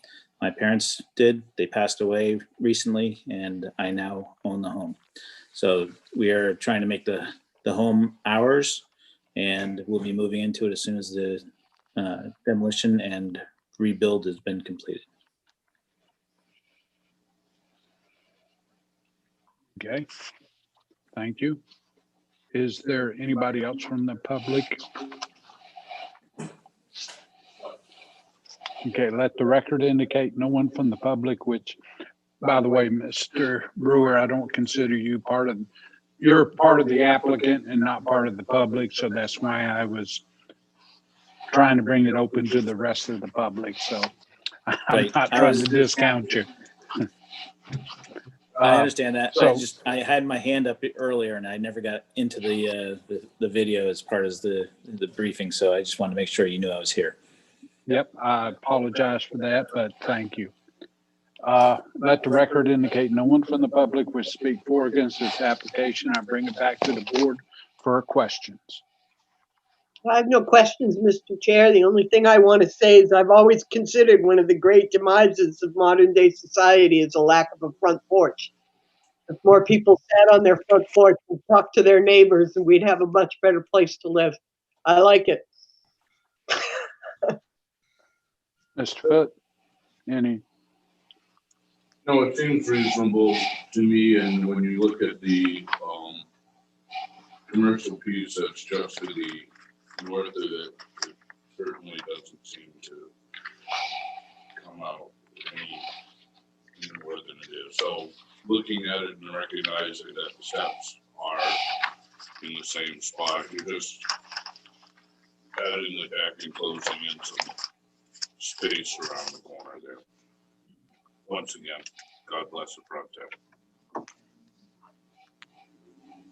My parents did. They passed away recently, and I now own the home. So we are trying to make the home ours, and we'll be moving into it as soon as the demolition and rebuild has been completed. Okay, thank you. Is there anybody else from the public? Okay, let the record indicate no one from the public, which, by the way, Mr. Brewer, I don't consider you you're part of the applicant and not part of the public, so that's why I was trying to bring it open to the rest of the public, so I'm Right. not trying to discount you. I understand that. So- I had my hand up earlier and I never got into the video as part of the briefing. So I just wanted to make sure you knew I was here. Yep, I apologize for that, but thank you. Let the record indicate no one from the public will speak for or against this application. I bring it back to the board for questions. I have no questions, Mr. Chair. The only thing I want to say is I've always considered one of the great demises of modern day society is a lack of a front porch. If more people sat on their front porch and talked to their neighbors, then we'd have a much better place to live. I like it. Mr. Foote, any? No, it seems reasonable to me, and when you look at the commercial piece that's just to the north of it, it certainly doesn't seem to come out any more than it is. So looking at it and recognizing that the steps are in the same spot, you're just adding the deck and closing in some space around the corner there. Once again, God bless the Frontage.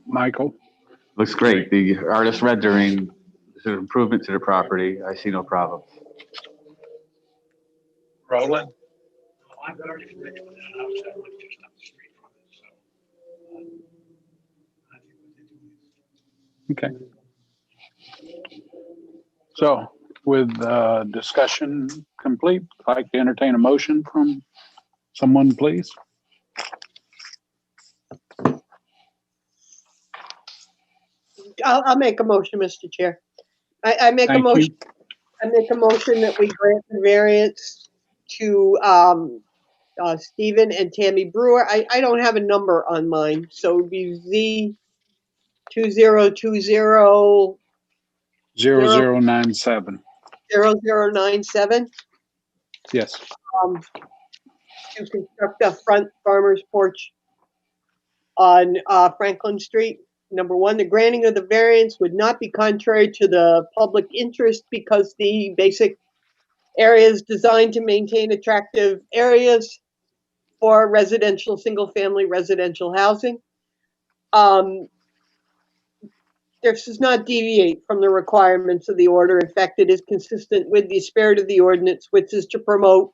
Michael? Looks great. The artist rendering is an improvement to the property. I see no problem. Roland? I'm very familiar with that house. I live just up the street from it, so. I think what they're doing is. Okay. So with discussion complete, I'd like to entertain a motion from someone, please. I'll make a motion, Mr. Chair. I make a Thank motion. you. I make a motion that we grant the variance to Stephen and Tammy Brewer. I don't have a number on mine, so it would be Z2020 0097. 0097 Yes. to construct a front farmer's porch on Franklin Street. Number one, the granting of the variance would not be contrary to the public interest because the basic area is designed to maintain attractive areas for residential, single-family residential housing. This does not deviate from the requirements of the order. In fact, it is consistent with the spirit of the ordinance, which is to promote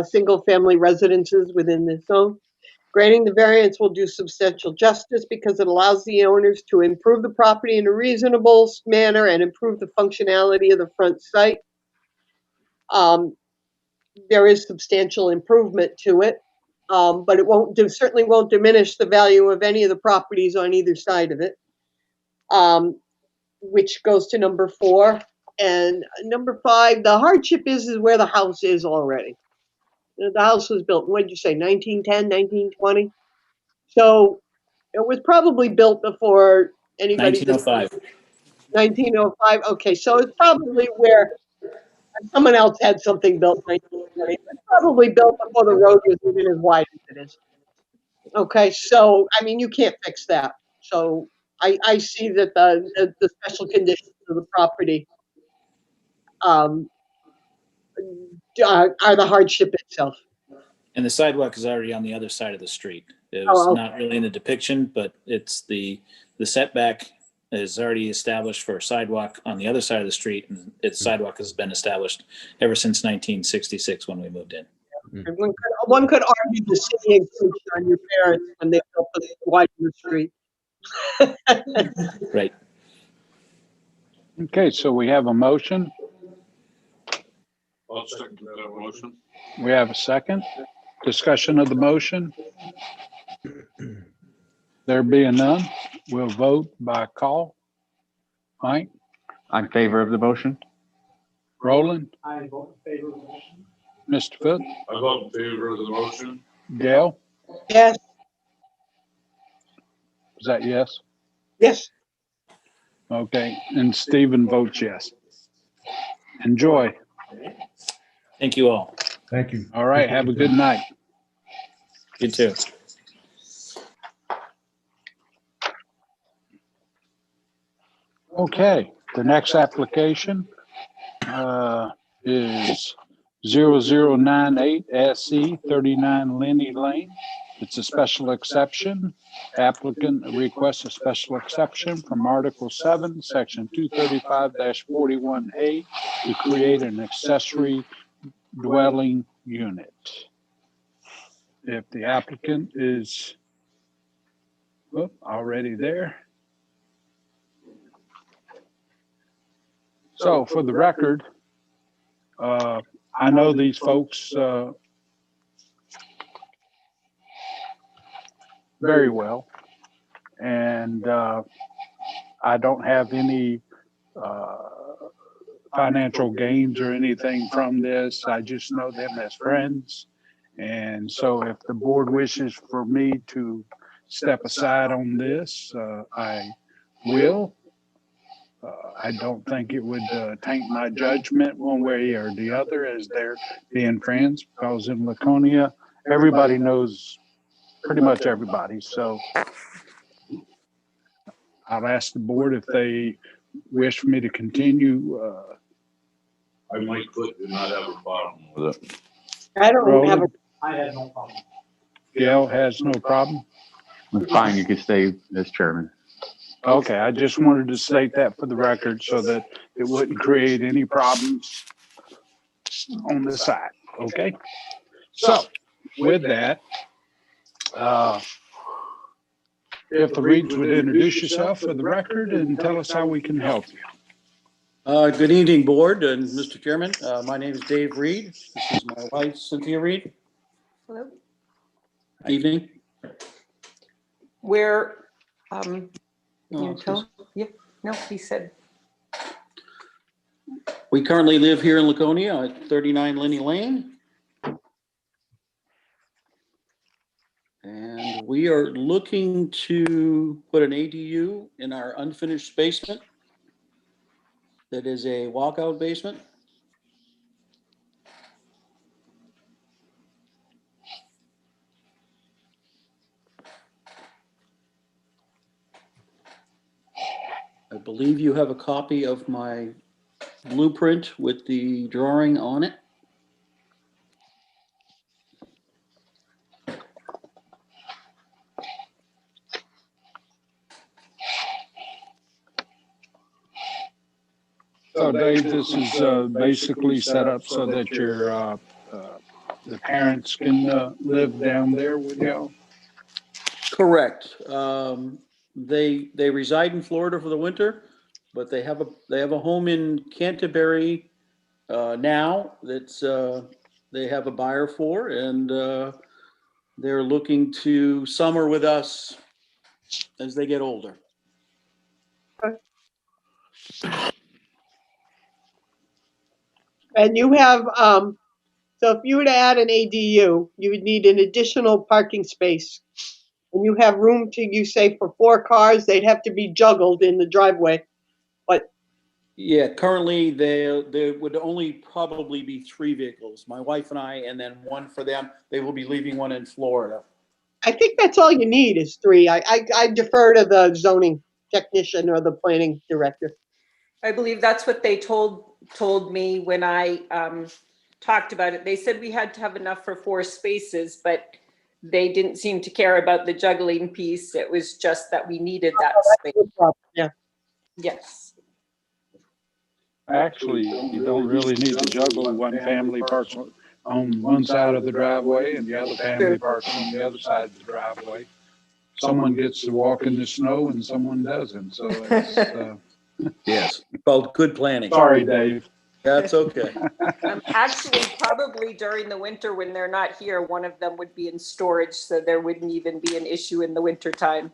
single-family residences within this zone. Granting the variance will do substantial justice because it allows the owners to improve the property in a reasonable manner and improve the functionality of the front site. There is substantial improvement to it, but it certainly won't diminish the value of any of the properties on either side of it, which goes to number 4. And number 5, the hardship is where the house is already. The house was built, what did you say, 1910, 1920? So it was probably built before anybody. 1905. 1905. Okay, so it's probably where someone else had something built in 1920. It's probably built before the road was even as wide as it is. Okay, so I mean, you can't fix that. So I see that the special conditions of the property are the hardship itself. And the sidewalk is already on the other side of the street. It was not really in the depiction, but it's the setback is already established for a sidewalk on the other side of the street, and its sidewalk has been established ever since 1966 when we moved in. One could argue the city encroached on your parents when they built the widen the street. Right. Okay, so we have a motion. I'll second that motion. We have a second. Discussion of the motion. There being none, we'll vote by call. Mike, I'm in favor of the motion. Roland, I vote in favor of the motion. Mr. Foot, I vote in favor of the motion. Gail, Yes, is that yes? yes. Okay, and Stephen votes yes. Enjoy. Thank you all. Thank you. All right, have a good night. You too. Okay, the next application is 0098 SE 39 Lenny Lane. It's a special exception. Applicant requests a special exception from Article 7, Section 235-41A to create an accessory dwelling unit. If the applicant is already there. So for the record, I know these folks very well, and I don't have any financial gains or anything from this. I just know them as friends. And so if the board wishes for me to step aside on this, I will. I don't think it would taint my judgment one way or the other as they're being friends, because in Laconia, everybody knows pretty much everybody. So I'll ask the board if they wish for me to continue. I might do not have a problem with it. I don't have a, I had no problem. Gail has no problem. Fine, you can stay as chairman. Okay, I just wanted to state that for the record so that it wouldn't create any problems on the side, okay? So with that, if the Reeds would introduce yourself for the record and tell us how we can help you. Good evening, board and Mr. Chairman. My name is Dave Reed. This is my wife, Cynthia Reed. Hello. Evening. Where, Oh, yep, no, he said. We currently live here in Laconia at 39 Lenny Lane. And we are looking to put an ADU in our unfinished basement. That is a walkout basement. I believe you have a copy of my blueprint with the drawing on it. So Dave, this is basically set up so that your the parents can live down there with you? Correct. They reside in Florida for the winter, but they have a home in Canterbury now that's they have a buyer for, and they're looking to summer with us as they get older. And you have, so if you were to add an ADU, you would need an additional parking space. And you have room to, you say, for 4 cars, they'd have to be juggled in the driveway. But Yeah, currently there would only probably be 3 vehicles, my wife and I, and then one for them. They will be leaving one in Florida. I think that's all you need is 3. I defer to the zoning technician or the planning director. I believe that's what they told me when I talked about it. They said we had to have enough for 4 spaces, but they didn't seem to care about the juggling piece. It was just that we needed that space. Yeah. Yes. Actually, you don't really need to juggle. One family parks on one side of the driveway and the other family parks on the other side of the driveway. Someone gets to walk in the snow and someone doesn't, so it's, Yes, called good planning. sorry, Dave. That's okay. Actually, probably during the winter when they're not here, one of them would be in storage, so there wouldn't even be an issue in the winter time.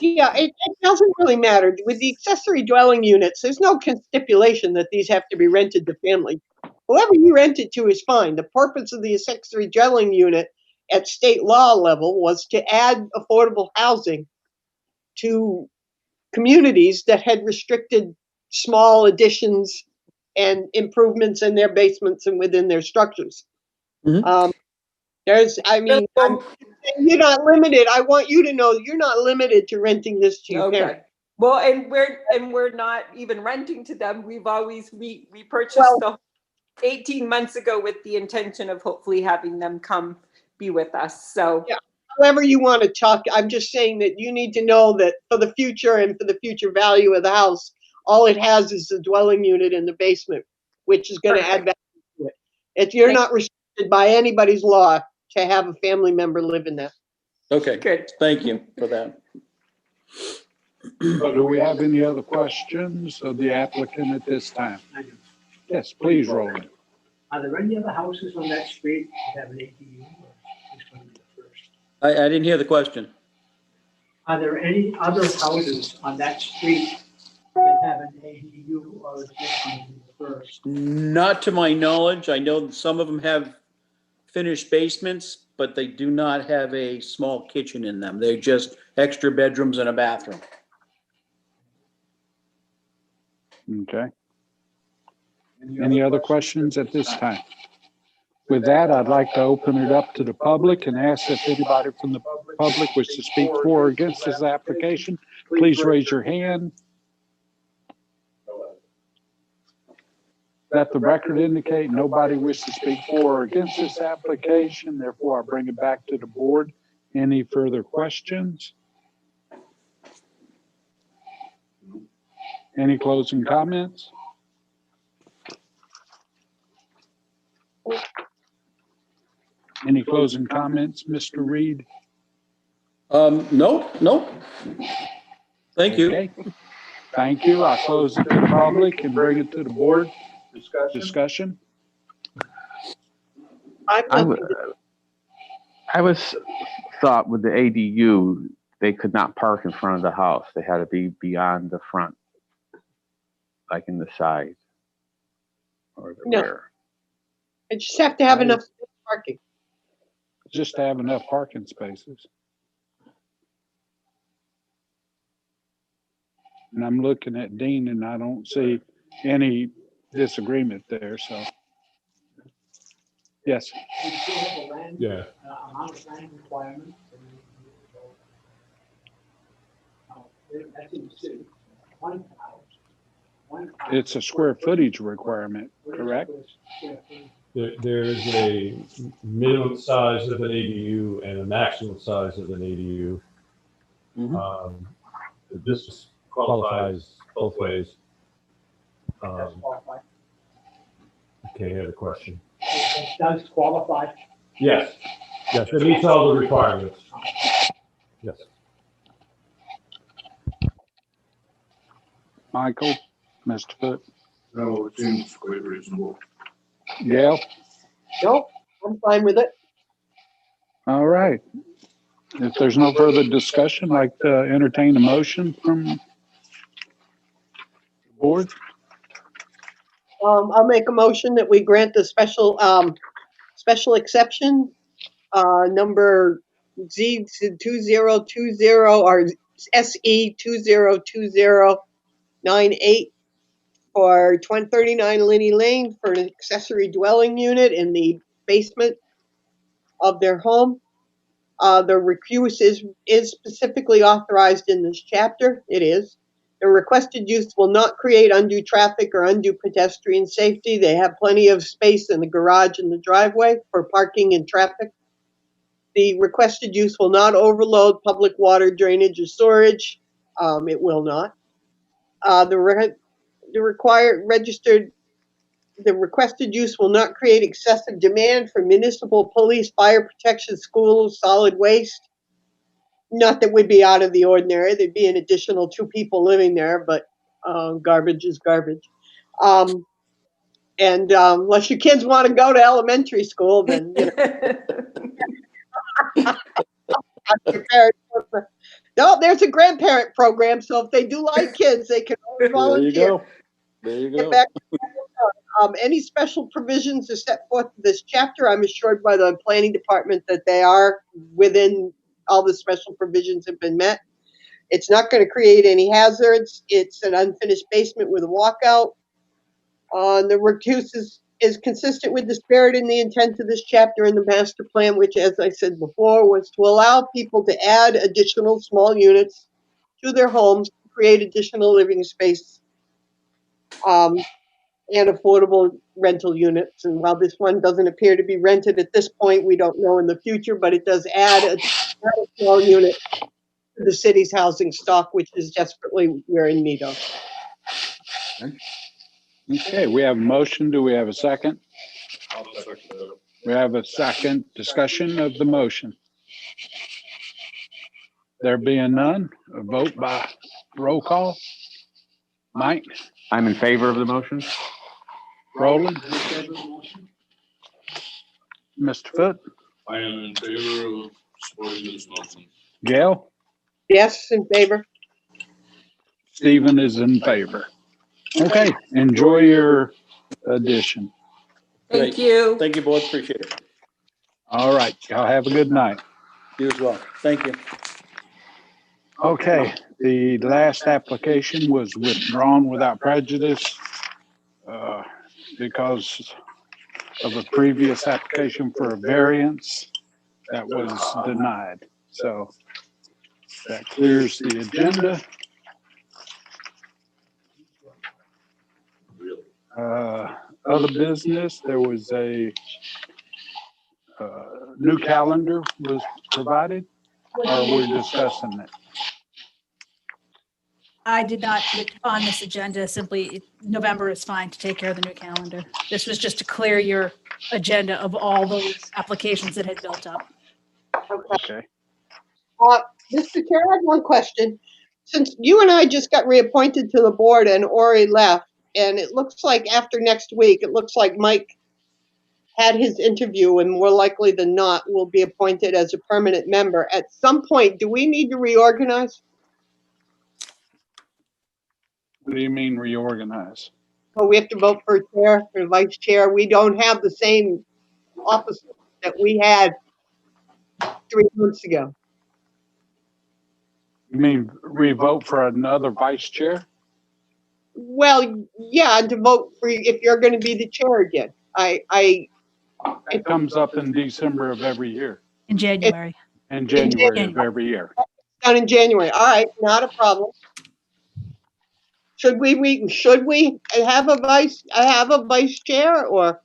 Yeah, it doesn't really matter. With the accessory dwelling units, there's no stipulation that these have to be rented to families. Whoever you rent it to is fine. The purpose of the accessory dwelling unit at state law level was to add affordable housing to communities that had restricted small additions and improvements in their basements and within their structures. I mean, you're not limited. I want you to know you're not limited to renting this to your parents. Well, and we're not even renting to them. We've always, we purchased the 18 months ago with the intention of hopefully having them come be with us. So yeah, however you want to talk, I'm just saying that you need to know that for the future and for the future value of the house, all it has is the dwelling unit in the basement, which is going to add value to it. If you're not restricted by anybody's law to have a family member live in there. Okay, good. Thank you for that. So do we have any other questions of the applicant at this time? Yes, please, Roland. Are there any other houses on that street that have an ADU? Or is this going to be the first? I didn't hear the question. Are there any other houses on that street that have an ADU, or is this going to be the first? Not to my knowledge. I know that some of them have finished basements, but they do not have a small kitchen in them. They're just extra bedrooms and a bathroom. Okay. Any other questions at this time? With that, I'd like to open it up to the public and ask if anybody from the public wishes to speak for or against this application. Please raise your hand. Let the record indicate nobody wishes to speak for or against this application. Therefore, I bring it back to the board. Any further questions? Any closing comments? Any closing comments, Mr. Reed? No. Thank you. Okay. Thank you. I'll close it to the public and bring it to the board. Discussion. I was thought with the ADU, they could not park in front of the house. They had to be beyond the front, like in the side or the rear. You just have to have enough parking. Just to have enough parking spaces. And I'm looking at Dean and I don't see any disagreement there, so. Yes. Yeah. Amount of land requirement. That's in the city. It's a square footage requirement, correct? There's a minimum size of an ADU and a maximum size of an ADU. This qualifies both ways. I can't hear the question. It does qualify? Yes. Yes, it meets all the requirements. Yes. Michael, Mr. Foote? No, it seems quite reasonable. Gail? Nope, I'm fine with it. All right. If there's no further discussion, I'd like to entertain a motion from the board. I'll make a motion that we grant the special exception, number Z2020 or SE 202098 for 2039 Linney Lane for an accessory dwelling unit in the basement of their home. The recuse is specifically authorized in this chapter. It is. The requested use will not create undue traffic or undue pedestrian safety. They have plenty of space in the garage and the driveway for parking and traffic. The requested use will not overload public water, drainage, or storage. It will not. The required registered, the requested use will not create excessive demand for municipal police, fire protection, schools, solid waste. Not that we'd be out of the ordinary. There'd be an additional 2 people living there, but garbage is garbage. Unless your kids want to go to elementary school, then, you know. No, there's a grandparent program, so if they do like kids, they can always volunteer. There you go. There you Get go. back to any special provisions are set forth in this chapter. I'm assured by the planning department that they are within, all the special provisions have been met. It's not going to create any hazards. It's an unfinished basement with a walkout. The recuse is consistent with the spirit and the intent of this chapter in the master plan, which, as I said before, was to allow people to add additional small units to their homes, to create additional living space, and affordable rental units. And while this one doesn't appear to be rented at this point, we don't know in the future, but it does add a small unit to the city's housing stock, which is desperately we're in need of. Okay, we have a motion. Do we have a second? We have a second discussion of the motion. There being none, a vote by roll call. Mike? I'm in favor of the motion. Roland? Mr. Foote? I am in favor of supporting this motion. Gail? Yes, in favor. Stephen is in favor. Okay, enjoy your addition. Thank you. Thank you both. Appreciate it. All right, y'all have a good night. You as well. Thank you. Okay, the last application was withdrawn without prejudice because of a previous application for a variance that was denied. So that clears the agenda. Other business, there was a new calendar was provided, or we're discussing it. I did not put it on this agenda. Simply, November is fine to take care of the new calendar. This was just to clear your agenda of all those applications that had built up. Okay. Mr. Chair, I have one question. Since you and I just got reappointed to the board and Ori left, and it looks like after next week, it looks like Mike had his interview and more likely than not will be appointed as a permanent member. At some point, do we need to reorganize? What do you mean reorganize? Well, we have to vote for chair, for vice chair. We don't have the same office that we had 3 months ago. You mean re-vote for another vice chair? Well, yeah, to vote for, if you're going to be the chair again. It comes up in December of every year. In January. In January of every year. Done in January. All right, not a problem. Should we have a vice chair, or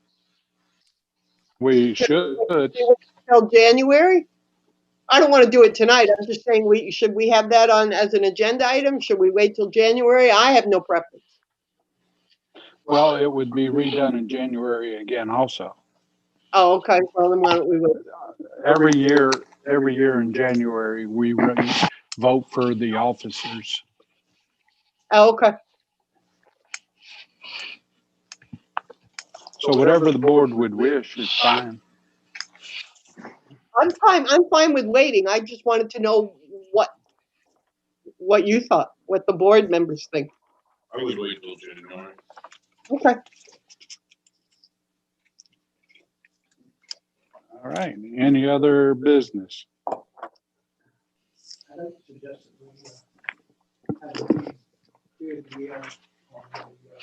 we should till January? I don't want to do it tonight. I'm just saying, should we have that on as an agenda item? Should we wait till January? I have no preference. Well, it would be redone in January again also. Oh, okay. Well, then why don't we wait? Every year in January, we vote for the officers. Oh, okay. So whatever the board would wish is fine. I'm fine with waiting. I just wanted to know what you thought, what the board members think. I would wait till January. Okay. All right. Any other business? I'd like to suggest that we clear the air on the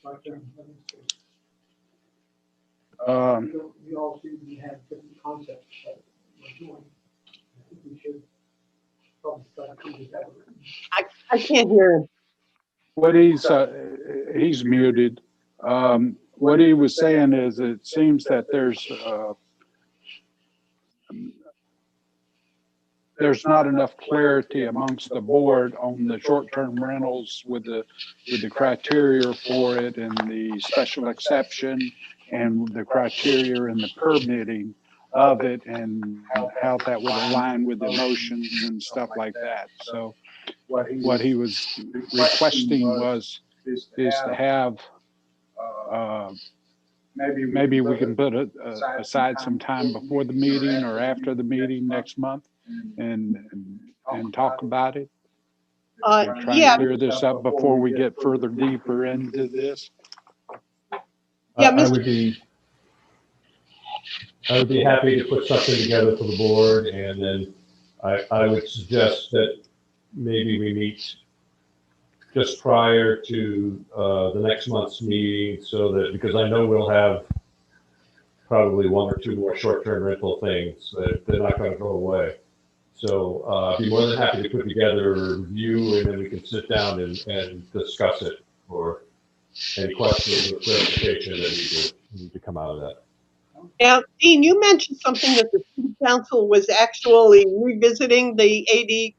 short-term living space. We all seem to have different concepts that we're doing. I think we should probably start coming together. I can't hear him. What he's muted. What he was saying is it seems that there's there's not enough clarity amongst the board on the short-term rentals with the criteria for it and the special exception and the criteria and the permitting of it and how that would align with the motions and stuff like that. So what he was requesting is to have, maybe we can put aside some time before the meeting or after the meeting next month and talk about it. And try Yeah. to clear this up before we get further deeper into this. Yeah, I would be happy to put something together for the board, and then I would suggest that maybe we meet just prior to the next month's meeting, so that, because I know we'll have probably one or two more short-term rental things that they're not going to go away. So I'd be more than happy to put together a review, and then we can sit down and discuss it for any questions or clarification that need to come out of that. Now, Dean, you mentioned something that the city council was actually revisiting the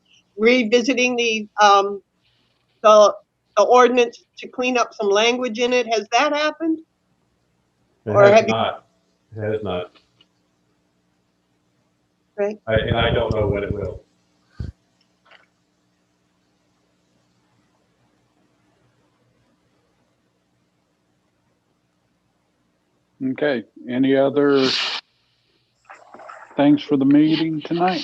ordinance to clean up some language in it. Has that happened? It Or has have you- not. It has not. Right. And I don't know when it will. Okay, any other things for the meeting tonight?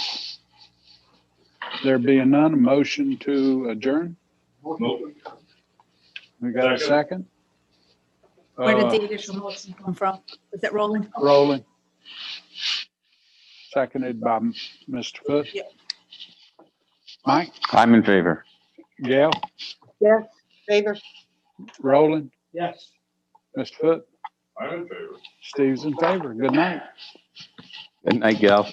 There being none, a motion to adjourn? We got a second? Where did the additional motion come from? Is that rolling? Rolling. Seconded by Mr. Foote. Yep. Mike? I'm in favor. Gail? Yes, favor. Roland? Yes. Mr. Foote? I'm in favor. Steve's in favor. Good night. Good night, Gal.